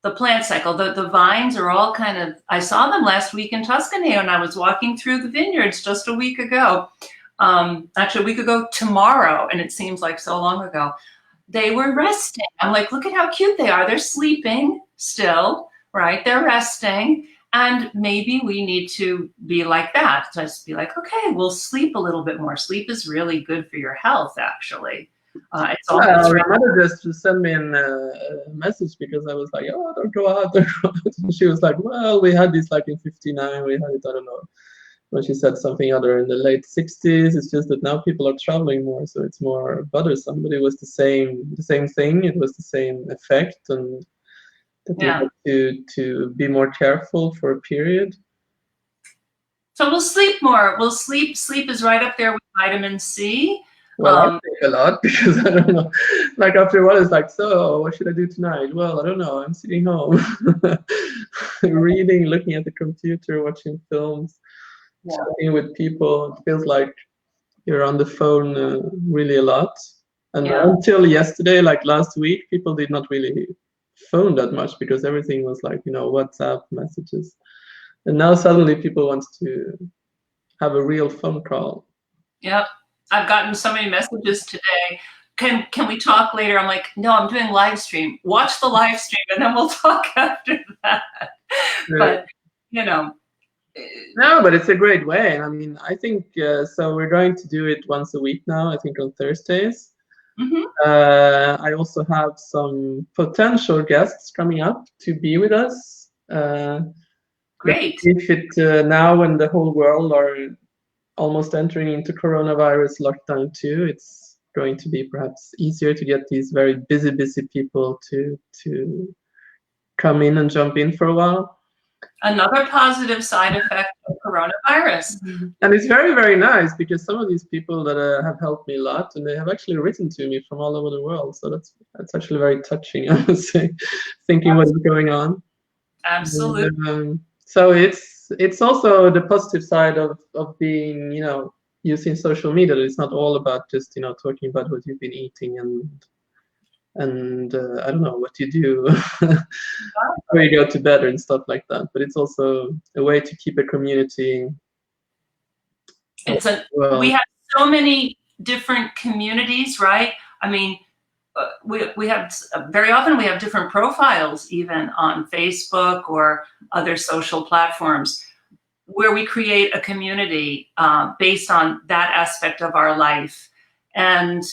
The plant cycle, the vines are all kind of, I saw them last week in Tuscany when I was walking through the vineyards just a week ago. Actually a week ago tomorrow, and it seems like so long ago. They were resting. I'm like, look at how cute they are. They're sleeping still, right? They're resting. And maybe we need to be like that. Just be like, okay, we'll sleep a little bit more. Sleep is really good for your health, actually. It's all my mother just sent me a message because I was like, oh, don't go out, don't go out. And she was like, well, we had this like in 59, we had it, I don't know. When she said something other in the late 60s, it's just that now people are traveling more, so it's more bothersome. But it was the same thing. It was the same effect, and that we had to be more careful for a period. So we'll sleep more. We'll sleep. Sleep is right up there with vitamin C. Well, I think a lot because I don't know. Like after a while, it's like, so what should I do tonight? Well, I don't know. I'm sitting home, reading, looking at the computer, watching films. Chatting with people. It feels like you're on the phone really a lot. And until yesterday, like last week, people did not really phone that much because everything was like, WhatsApp messages. And now suddenly people want to have a real phone call. Yep. I've gotten so many messages today. can we talk later? I'm like, no, I'm doing live stream. Watch the live stream and then we'll talk after that. Yeah. But, you know. No, but it's a great way. I mean, I think, so we're going to do it once a week now, I think on Thursdays. Mm-hmm. I also have some potential guests coming up to be with us. Great. If it now when the whole world are almost entering into coronavirus lockdown too, it's going to be perhaps easier to get these very busy people to come in and jump in for a while. Another positive side effect of coronavirus. And it's very, very nice because some of these people that have helped me a lot, and they have actually written to me from all over the world. So that's actually very touching, I would say, thinking what is going on. Absolutely. And, so it's also the positive side of being, using social media. It's not all about just, talking about what you've been eating and I don't know what you do where you go to bed and stuff like that, but it's also a way to keep a community. We have so many different communities, right? I mean, we have very often we have different profiles even on Facebook or other social platforms where we create a community based on that aspect of our life. And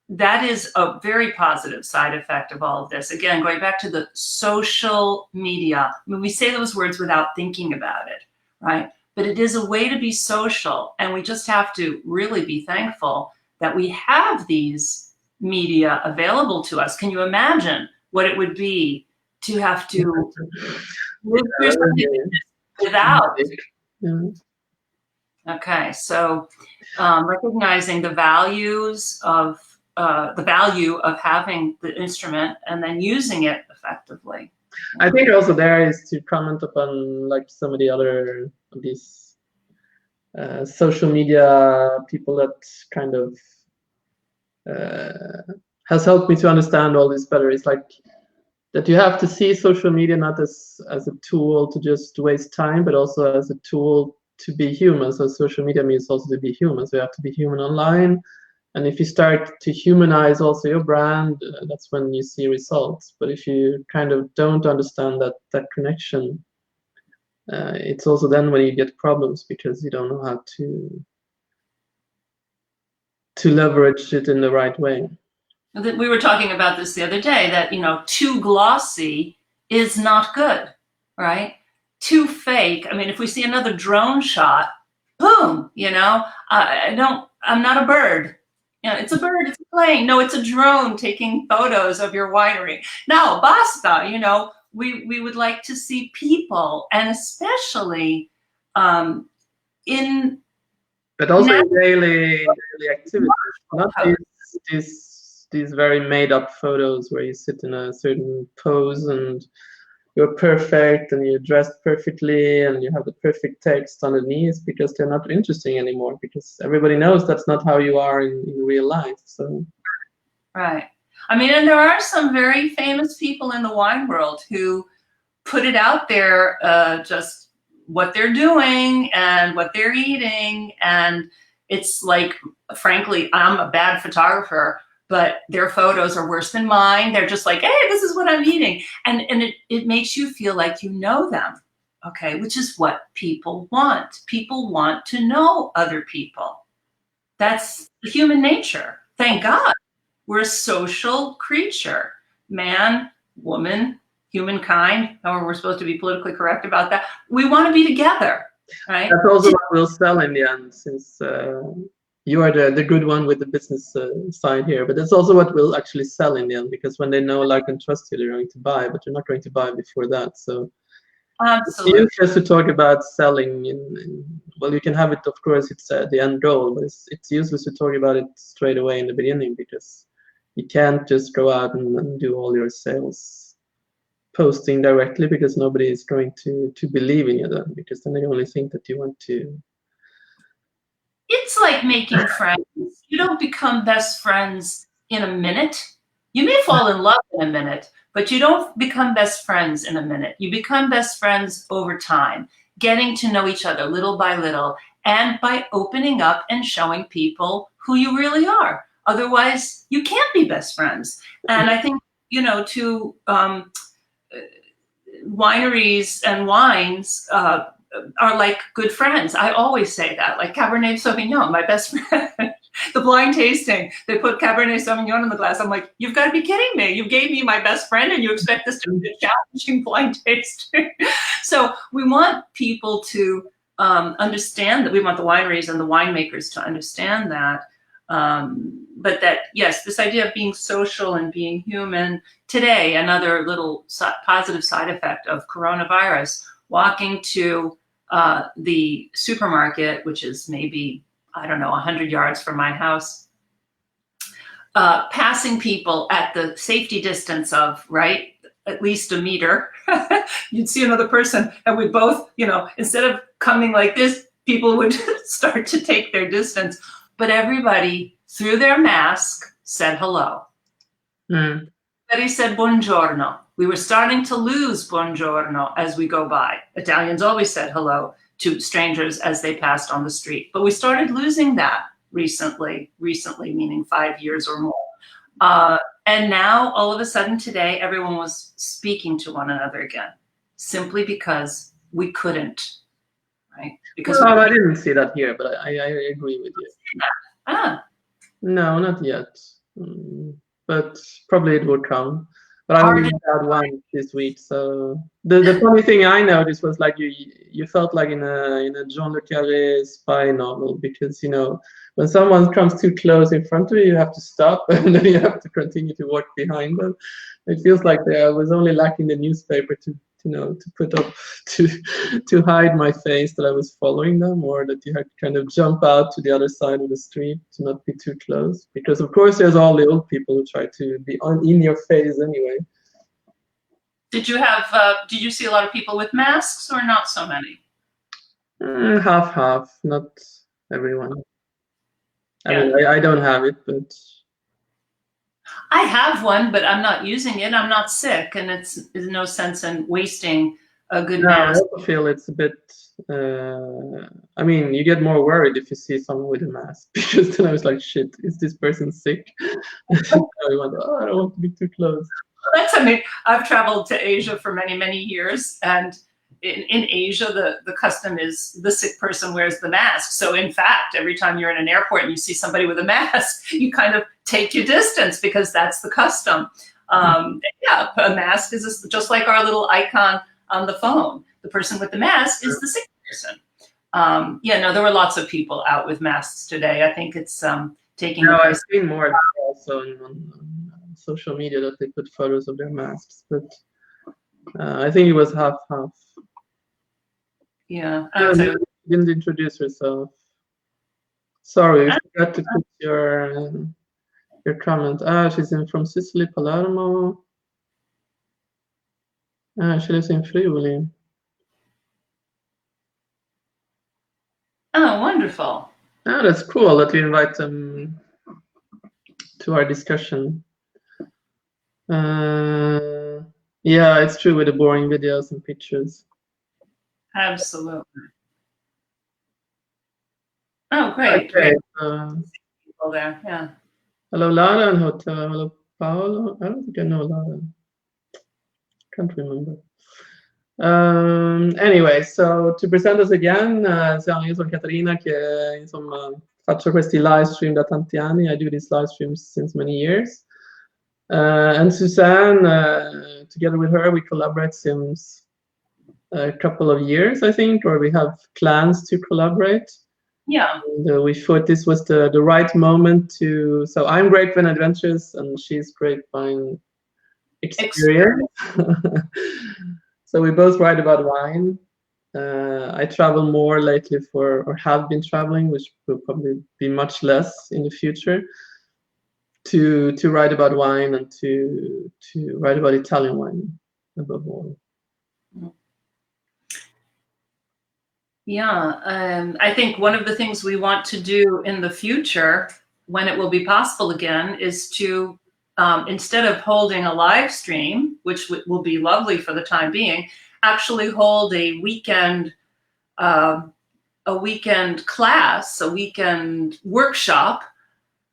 that is a very positive side effect of all of this. Again, going back to the social media, I mean, we say those words without thinking about it, right? But it is a way to be social, and we just have to really be thankful that we have these media available to us. Can you imagine what it would be to have to live through something without? Okay, so recognizing the values of the value of having the instrument and then using it effectively. I think also there is to comment upon like some of the other of these social media people that kind of has helped me to understand all this better. It's like that you have to see social media not as a tool to just waste time, but also as a tool to be human. So social media means also to be human. So you have to be human online. And if you start to humanize also your brand, that's when you see results. But if you kind of don't understand that connection, it's also then when you get problems because you don't know how to leverage it in the right way. We were talking about this the other day, that, too glossy is not good, right? Too fake. I mean, if we see another drone shot, boom, I'm not a bird. It's a bird, it's a plane. No, it's a drone taking photos of your winery. No, basta, we would like to see people, and especially in... But also in daily activities, not these very made-up photos where you sit in a certain pose and you're perfect and you're dressed perfectly and you have the perfect text underneath, because they're not interesting anymore, because everybody knows that's not how you are in real life. So right. I mean, and there are some very famous people in the wine world who put it out there, just what they're doing and what they're eating, and it's like, frankly, I'm a bad photographer, but their photos are worse than mine. They're just like, hey, this is what I'm eating. And it makes you feel like you know them, okay, which is what people want. People want to know other people. That's human nature. Thank God. We're a social creature. Man, woman, humankind, however we're supposed to be politically correct about that. We want to be together, right? That's also what will sell in the end, since you are the good one with the business side here, but that's also what will actually sell in the end, because when they know, like, and trust you, they're going to buy, but you're not going to buy before that. So absolutely. It's useless to talk about selling. Well, you can have it, of course, it's the end goal, but it's useless to talk about it straight away in the beginning, because you can't just go out and do all your sales posting directly, because nobody is going to believe in you then, because then they only think that you want to. It's like making friends. You don't become best friends in a minute. You may fall in love in a minute, but you don't become best friends in a minute. You become best friends over time, getting to know each other little by little, and by opening up and showing people who you really are. Otherwise, you can't be best friends. And I think, you know, to wineries and wines are like good friends. I always say that, like Cabernet Sauvignon, my best friend. The blind tasting, they put Cabernet Sauvignon in the glass. I'm like, you've got to be kidding me. You gave me my best friend and you expect this to be a challenging blind tasting. So we want people to understand that. We want the wineries and the winemakers to understand that. But that, yes, this idea of being social and being human. Today, another little positive side effect of coronavirus, walking to the supermarket, which is maybe, I don't know, 100 yards from my house, passing people at the safety distance of, right, at least a meter. You'd see another person and we both, you know, instead of coming like this, people would start to take their distance. But everybody, through their mask, said hello. Everybody said buongiorno. We were starting to lose buongiorno as we go by. Italians always said hello to strangers as they passed on the street. But we started losing that recently meaning 5 years or more. And now, all of a sudden today, everyone was speaking to one another again, simply because we couldn't, right? Because well, I didn't see that here, but I agree with you. No, not yet. But probably it would come. But I only had one this week, so the funny thing I noticed was like you felt like in a Jean le Carré spy novel, because you know when someone comes too close in front of you, you have to stop and then you have to continue to walk behind them. It feels like I was only lacking the newspaper to put up to hide my face that I was following them, or that you had to kind of jump out to the other side of the street to not be too close, because of course there's all the old people who try to be in your face anyway. Did you see a lot of people with masks or not so many? Half, not everyone. I mean, I don't have it, but I have one, but I'm not using it. I'm not sick, and there's no sense in wasting a good mask. I also feel it's a bit. I mean, you get more worried if you see someone with a mask, because then I was like, "Shit, is this person sick?" I don't want to be too close. I mean, I've traveled to Asia for many, many years, and in Asia, the custom is the sick person wears the mask. So in fact, every time you're in an airport and you see somebody with a mask, you kind of take your distance, because that's the custom. Yeah, a mask is just like our little icon on the phone. The person with the mask is the sick person. Yeah, no, there were lots of people out with masks today. I think it's taking. No, I've seen more also on social media that they put photos of their masks, but I think it was half. Yeah. You didn't introduce yourself. Sorry, I forgot to put your comment. She's from Sicily, Palermo. She lives in Friuli. Oh, wonderful. Oh, that's cool that you invite them to our discussion. Yeah, it's true with the boring videos and pictures. Absolutely. Oh, great. Okay. People there, yeah. Hello, Lara and Hotel. Hello, Paolo. I don't think I know Lara. Can't remember. Anyway, so to present us again, io sono Caterina, che insomma faccio questi live stream da tanti anni. I do these live streams since many years. And Suzanne, together with her, we collaborate since a couple of years, I think, or we have plans to collaborate. Yeah. And, we thought this was the right moment to. So I'm Grapevine Adventures, and she's Grapevine Experience. So we both write about wine. I travel more lately or have been traveling, which will probably be much less in the future, to write about wine and to write about Italian wine above all. Yeah, I think one of the things we want to do in the future, when it will be possible again, is to, instead of holding a live stream, which will be lovely for the time being, actually hold a weekend class, a weekend workshop,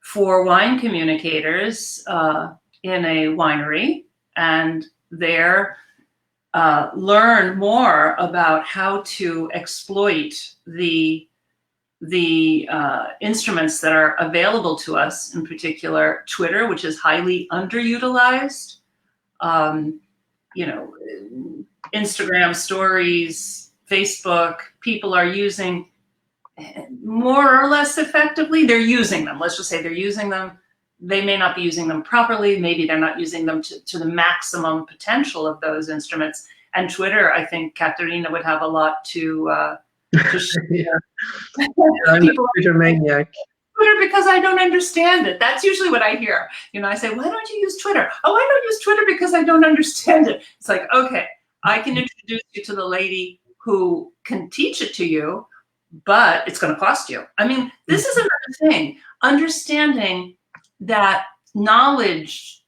for wine communicators in a winery, and there learn more about how to exploit the instruments that are available to us, in particular Twitter, which is highly underutilized. You know, Instagram stories, Facebook, people are using more or less effectively. They're using them. Let's just say they're using them. They may not be using them properly. Maybe they're not using them to the maximum potential of those instruments. And Twitter, I think Katerina would have a lot to share. Yeah. I'm a Twitter maniac. Twitter because I don't understand it. That's usually what I hear. You know, I say, why don't you use Twitter? Oh, I don't use Twitter because I don't understand it. It's like, okay, I can introduce you to the lady who can teach it to you, but it's going to cost you. I mean, this is another thing. Understanding that knowledge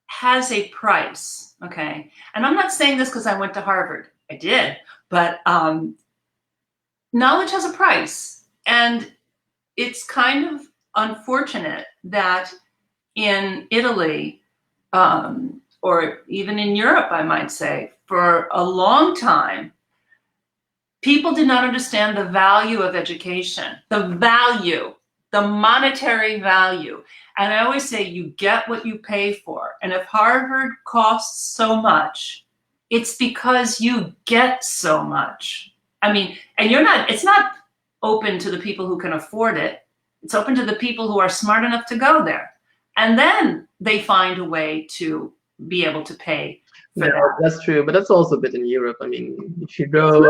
has a price, okay? And I'm not saying this because I went to Harvard. I did, but knowledge has a price. And it's kind of unfortunate that in Italy, or even in Europe, I might say, for a long time, people did not understand the value of education, the value, the monetary value. And I always say, you get what you pay for. And if Harvard costs so much, it's because you get so much. I mean, and it's not open to the people who can afford it. It's open to the people who are smart enough to go there. And then they find a way to be able to pay for that. That's true, but that's also a bit in Europe. I mean, if you go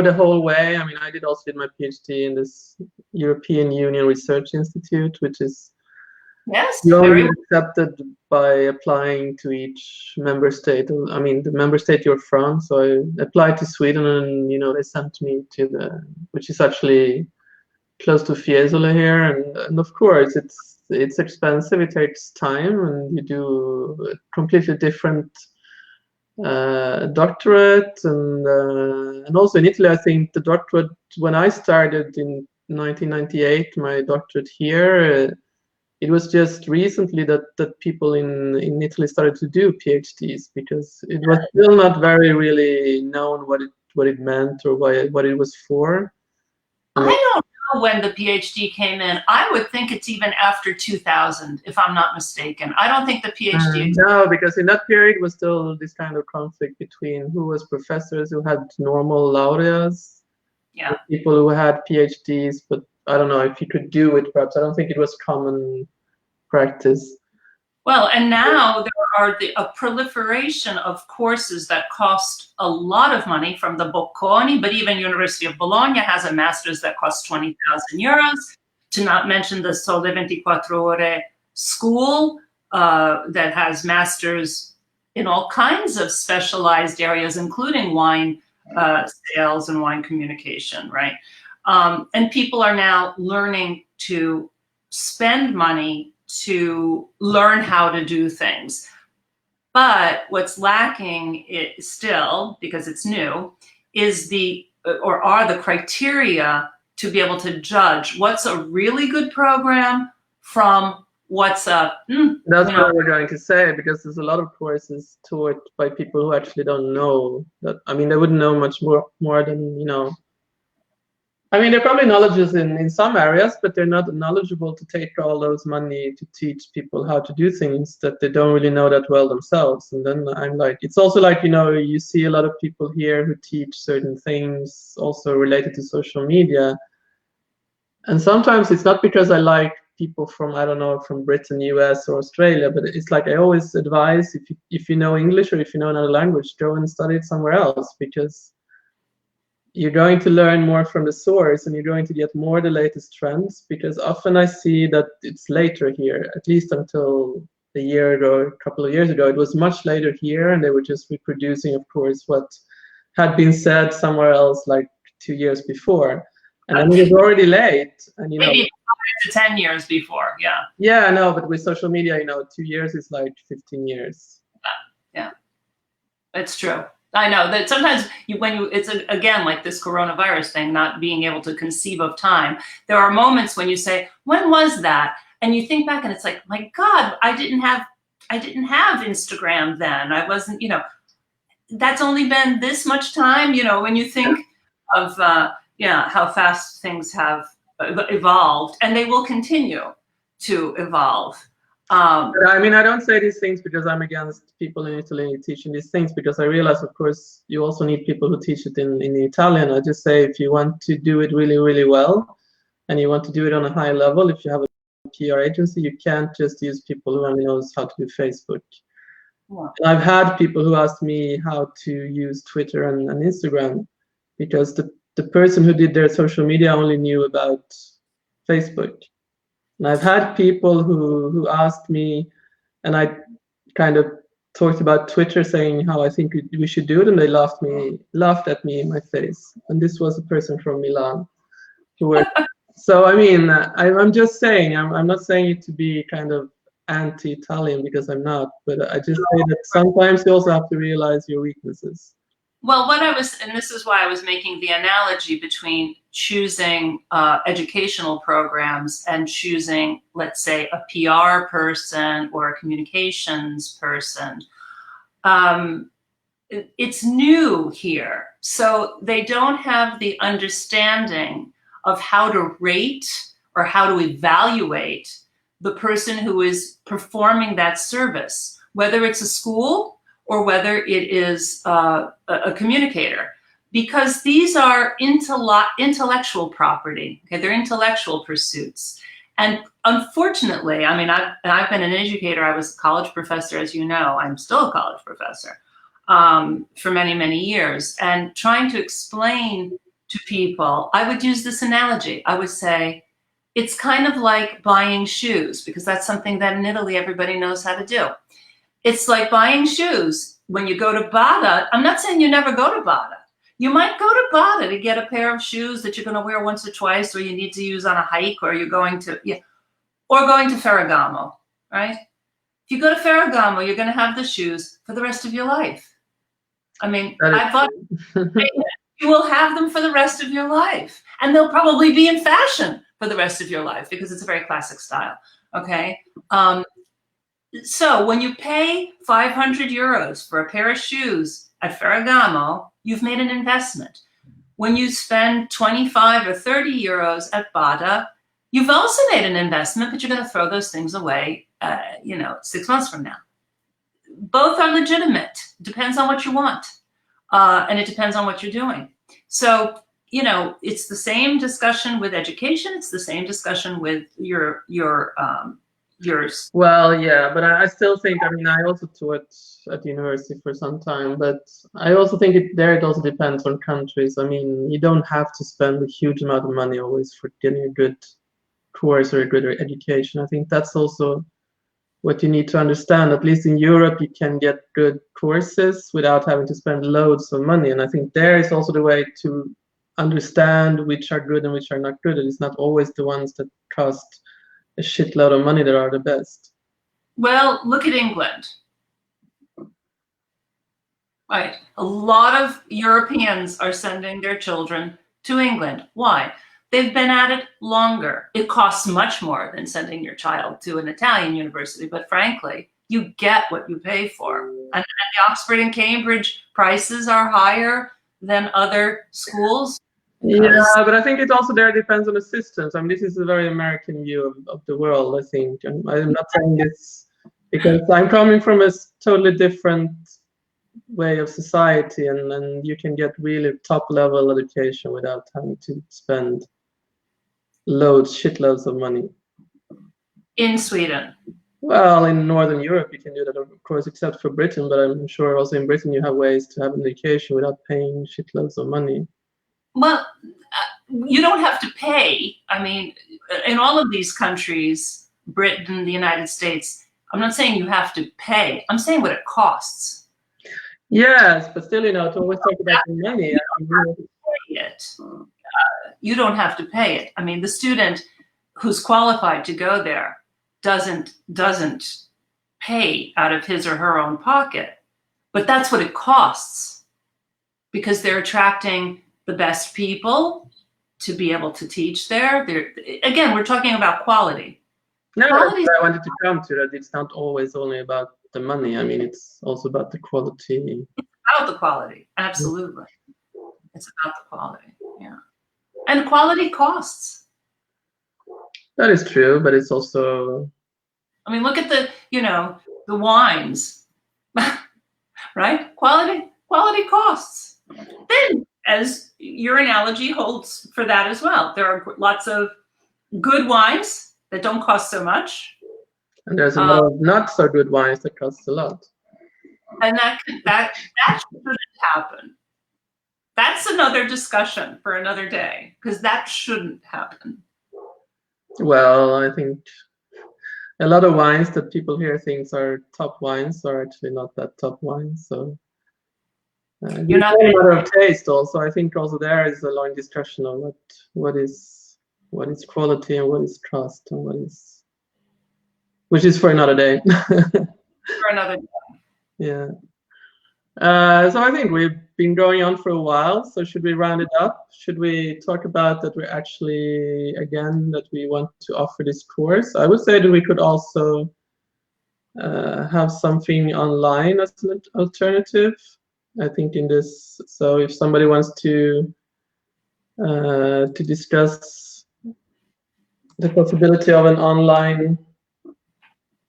the whole way, I mean, I also did my PhD in this European Union Research Institute, which is only accepted by applying to each member state. I mean, the member state you're from. So I applied to Sweden, and they sent me to which is actually close to Fiesole here, and of course it's expensive. It takes time, and you do a completely different doctorate, and also in Italy, I think the doctorate, when I started in 1998, my doctorate here, it was just recently that people in Italy started to do PhDs, because it was still not very really known what it meant or what it was for. I don't know when the PhD came in. I would think it's even after 2000, if I'm not mistaken. I don't think the PhD. No, because in that period was still this kind of conflict between who was professors who had normal laureates, people who had PhDs, but I don't know if you could do it. Perhaps I don't think it was common practice. Well, and now there are a proliferation of courses that cost a lot of money, from the Bocconi, but even University of Bologna has a master's that costs 20,000 euros, to not mention the Sole 24 Ore school that has masters in all kinds of specialized areas, including wine sales and wine communication, right? And people are now learning to spend money to learn how to do things. But what's lacking still, because it's new, is are the criteria to be able to judge what's a really good program from what's a... That's what we're going to say, because there's a lot of courses taught by people who actually don't know that. I mean, they wouldn't know much more than, I mean, they're probably knowledgeable in some areas, but they're not knowledgeable to take all those money to teach people how to do things that they don't really know that well themselves. And then I'm like, it's also like, you see a lot of people here who teach certain things also related to social media. And sometimes it's not because I like people from, I don't know, from Britain, US, or Australia, but it's like I always advise, if you know English or if you know another language, go and study it somewhere else, because you're going to learn more from the source, and you're going to get more the latest trends, because often I see that it's later here, at least until a year ago, a couple of years ago, it was much later here, and they were just reproducing, of course, what had been said somewhere else like 2 years before. And then it was already late. And maybe 5 to 10 years before, yeah. Yeah, no, but with social media, 2 years is like 15 years. Yeah, it's true. I know that sometimes it's again like this coronavirus thing, not being able to conceive of time. There are moments when you say, when was that? And you think back and it's like, my God, I didn't have Instagram then. I wasn't, that's only been this much time, when you think of, how fast things have evolved, and they will continue to evolve. I mean, I don't say these things because I'm against people in Italy teaching these things, because I realize, of course, you also need people who teach it in Italian. I just say, if you want to do it really, really well, and you want to do it on a high level, if you have a PR agency, you can't just use people who only knows how to do Facebook. Yeah. And I've had people who asked me how to use Twitter and Instagram, because the person who did their social media only knew about Facebook. And I've had people who asked me, and I kind of talked about Twitter, saying how I think we should do it, and they laughed at me in my face. And this was a person from Milan who worked. So I mean, I'm just saying, I'm not saying it to be kind of anti-Italian, because I'm not, but I just say that sometimes you also have to realize your weaknesses. Well, and this is why I was making the analogy between choosing educational programs and choosing, let's say, a PR person or a communications person. It's new here, so they don't have the understanding of how to rate or how to evaluate the person who is performing that service, whether it's a school or whether it is a communicator, because these are intellectual property. Okay, they're intellectual pursuits. And unfortunately, I mean, I've been an educator. I was a college professor, as you know. I'm still a college professor for many, many years. And trying to explain to people, I would use this analogy. I would say, it's kind of like buying shoes, because that's something that in Italy everybody knows how to do. It's like buying shoes. When you go to Bada, I'm not saying you never go to Bada. You might go to Bada to get a pair of shoes that you're going to wear once or twice, or you need to use on a hike, or you're going to, or going to Ferragamo, right? If you go to Ferragamo, you're going to have the shoes for the rest of your life. I mean, I thought you will have them for the rest of your life, and they'll probably be in fashion for the rest of your life, because it's a very classic style, okay? So when you pay 500 euros for a pair of shoes at Ferragamo, you've made an investment. When you spend 25 or 30 euros at Bada, you've also made an investment, but you're going to throw those things away, 6 months from now. Both are legitimate. Depends on what you want. And it depends on what you're doing. So, it's the same discussion with education. It's the same discussion with yours. Well, yeah, but I still think, I mean, I also taught at university for some time, but I also think it also depends on countries. I mean, you don't have to spend a huge amount of money always for getting a good course or a good education. I think that's also what you need to understand. At least in Europe, you can get good courses without having to spend loads of money. And I think there is also the way to understand which are good and which are not good. It's not always the ones that cost a shitload of money that are the best. Well, look at England. Right. A lot of Europeans are sending their children to England. Why? They've been at it longer. It costs much more than sending your child to an Italian university, but frankly, you get what you pay for. And the Oxford and Cambridge prices are higher than other schools. Yeah, but I think it also depends on the systems. I mean, this is a very American view of the world, I think. And I'm not saying this because I'm coming from a totally different way of society, and you can get really top level education without having to spend shitloads of money. In Sweden? Well, in Northern Europe, you can do that, of course, except for Britain. But I'm sure also in Britain you have ways to have an education without paying shitloads of money. Well, you don't have to pay. I mean, in all of these countries, Britain, the United States, I'm not saying you have to pay. I'm saying what it costs. Yes, but still, to always talk about the money. You don't have to pay it. I mean, the student who's qualified to go there doesn't pay out of his or her own pocket, but that's what it costs, because they're attracting the best people to be able to teach there. Again, we're talking about quality. No, that's Quality. what I wanted to come to, that it's not always only about the money. I mean, it's also about the quality. It's about the quality. Absolutely. It's about the quality. Yeah. And quality costs. That is true, but it's also. I mean, look at the wines, right? Quality costs. Then, as your analogy holds for that as well, there are lots of good wines that don't cost so much. And there's a lot of not so good wines that cost a lot. And that shouldn't happen. That's another discussion for another day, because that shouldn't happen. Well, I think a lot of wines that people here think are top wines are actually not that top wines. So You're not a matter of taste. Also, I think also there is a long discussion on what is quality and what is trust and which is for another day. for another day. Yeah. So I think we've been going on for a while. So should we round it up? Should we talk about that we're actually, again, that we want to offer this course? I would say that we could also have something online as an alternative. I think in this, so if somebody wants to discuss the possibility of an online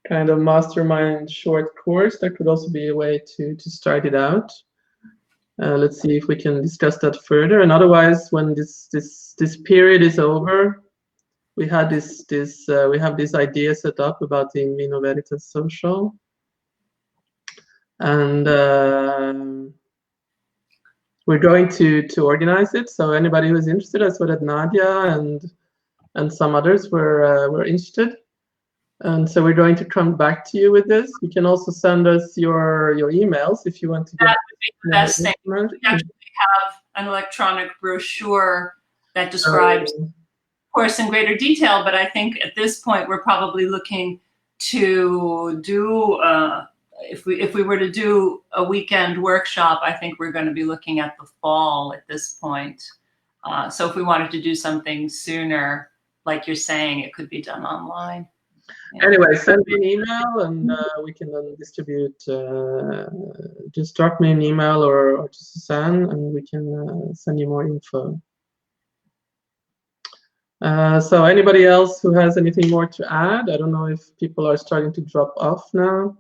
kind of mastermind short course, that could also be a way to start it out. Let's see if we can discuss that further. And otherwise, when this period is over, we had we have this idea set up about the Vino Veritas social, and we're going to organize it. So anybody who's interested, I saw that Nadia and some others were interested. And so we're going to come back to you with this. You can also send us your emails if you want to get. That would be the best thing. We actually have an electronic brochure that describes the course in greater detail, but I think at this point we're probably looking to do, if we were to do a weekend workshop, I think we're going to be looking at the fall at this point. So if we wanted to do something sooner, like you're saying, it could be done online. Yeah. Anyway, send me an email and we can then distribute. Just drop me an email or to Suzanne and we can send you more info. So anybody else who has anything more to add? I don't know if people are starting to drop off now.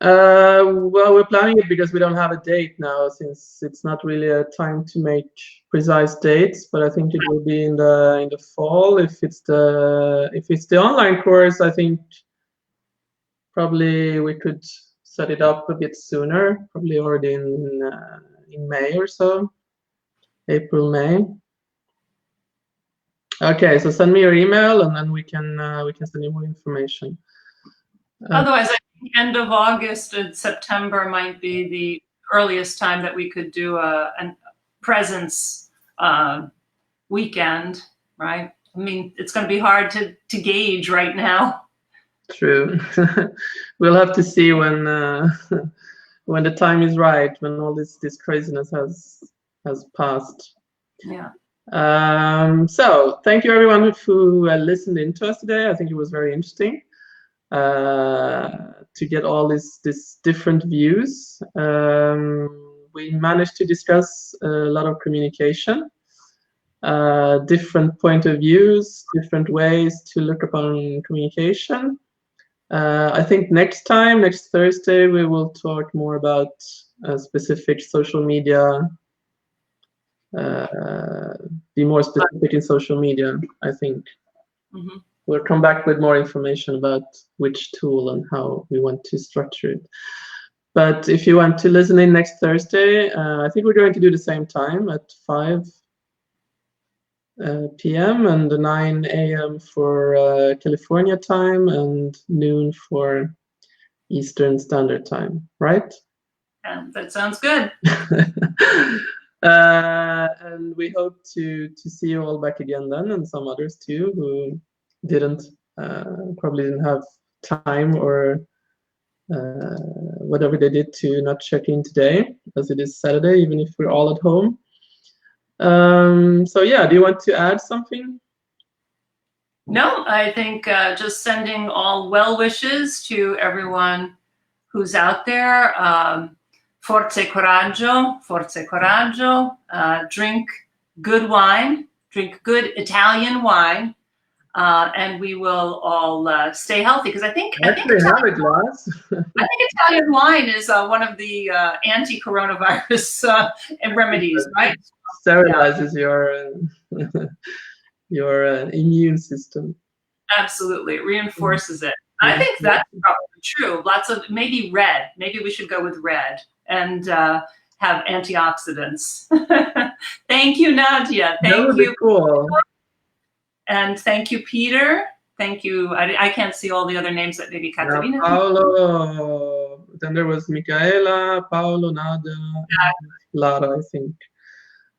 Well, we're planning it because we don't have a date now, since it's not really a time to make precise dates. But I think it will be in the fall. If it's the online course, I think probably we could set it up a bit sooner, probably already in May or so, April, May. Okay, so send me your email and then we can send you more information. Otherwise, I think end of August and September might be the earliest time that we could do a presence weekend, right? I mean, it's going to be hard to gauge right now. True. We'll have to see when the time is right, when all this craziness has passed. Yeah. So thank you everyone who listened in to us today. I think it was very interesting to get all these different views. We managed to discuss a lot of communication, different point of views, different ways to look upon communication. I think next Thursday, we will talk more about specific social media, be more specific in social media, I think. Mm-hmm. We'll come back with more information about which tool and how we want to structure it. But if you want to listen in next Thursday, I think we're going to do the same time at 5 p.m. and 9 a.m. for California time and noon for Eastern Standard Time, right? Yeah, that sounds good. And we hope to see you all back again then, and some others too who probably didn't have time or whatever they did to not check in today, as it is Saturday, even if we're all at home. So yeah, do you want to add something? No, I think just sending all well wishes to everyone who's out there. Forza e coraggio, forza e coraggio. Drink good wine, drink good Italian wine, and we will all stay healthy. Because I think Italian wine is one of the anti-coronavirus remedies, right? Sterilizes your immune system. Absolutely, it reinforces it. I think that's probably true. Lots of, maybe red. Maybe we should go with red and have antioxidants. Thank you, Nadia. Thank you. Cool. And thank you, Peter. Thank you. I can't see all the other names that maybe Caterina. Paolo. Then there was Michaela, Paolo, Nadia, Lara, I think.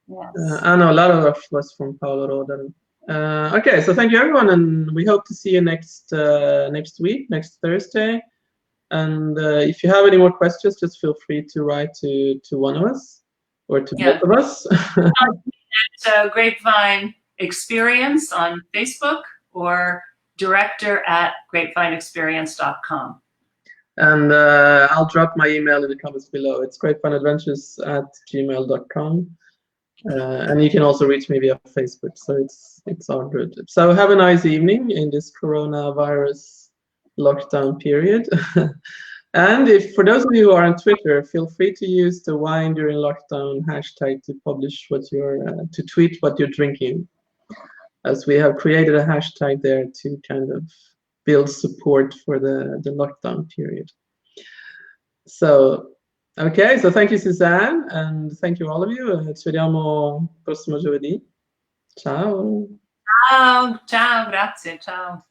Yes. No, Lara was from Paolo Roder. Okay, so thank you everyone, and we hope to see you next week, next Thursday. And if you have any more questions, just feel free to write to one of us or to both of us. At Grapevine Experience on Facebook or director@grapevineexperience.com. And I'll drop my email in the comments below. It's grapevineadventures@gmail.com. And you can also reach me via Facebook, so it's all good. So have a nice evening in this coronavirus lockdown period. And if for those of you who are on Twitter, feel free to use the wine during lockdown hashtag to publish to tweet what you're drinking, as we have created a hashtag there to kind of build support for the lockdown period. So. Ok, so thank you Suzanne, and thank you all of you. Ci vediamo prossimo giovedì. Ciao. Ciao, ciao, grazie, ciao.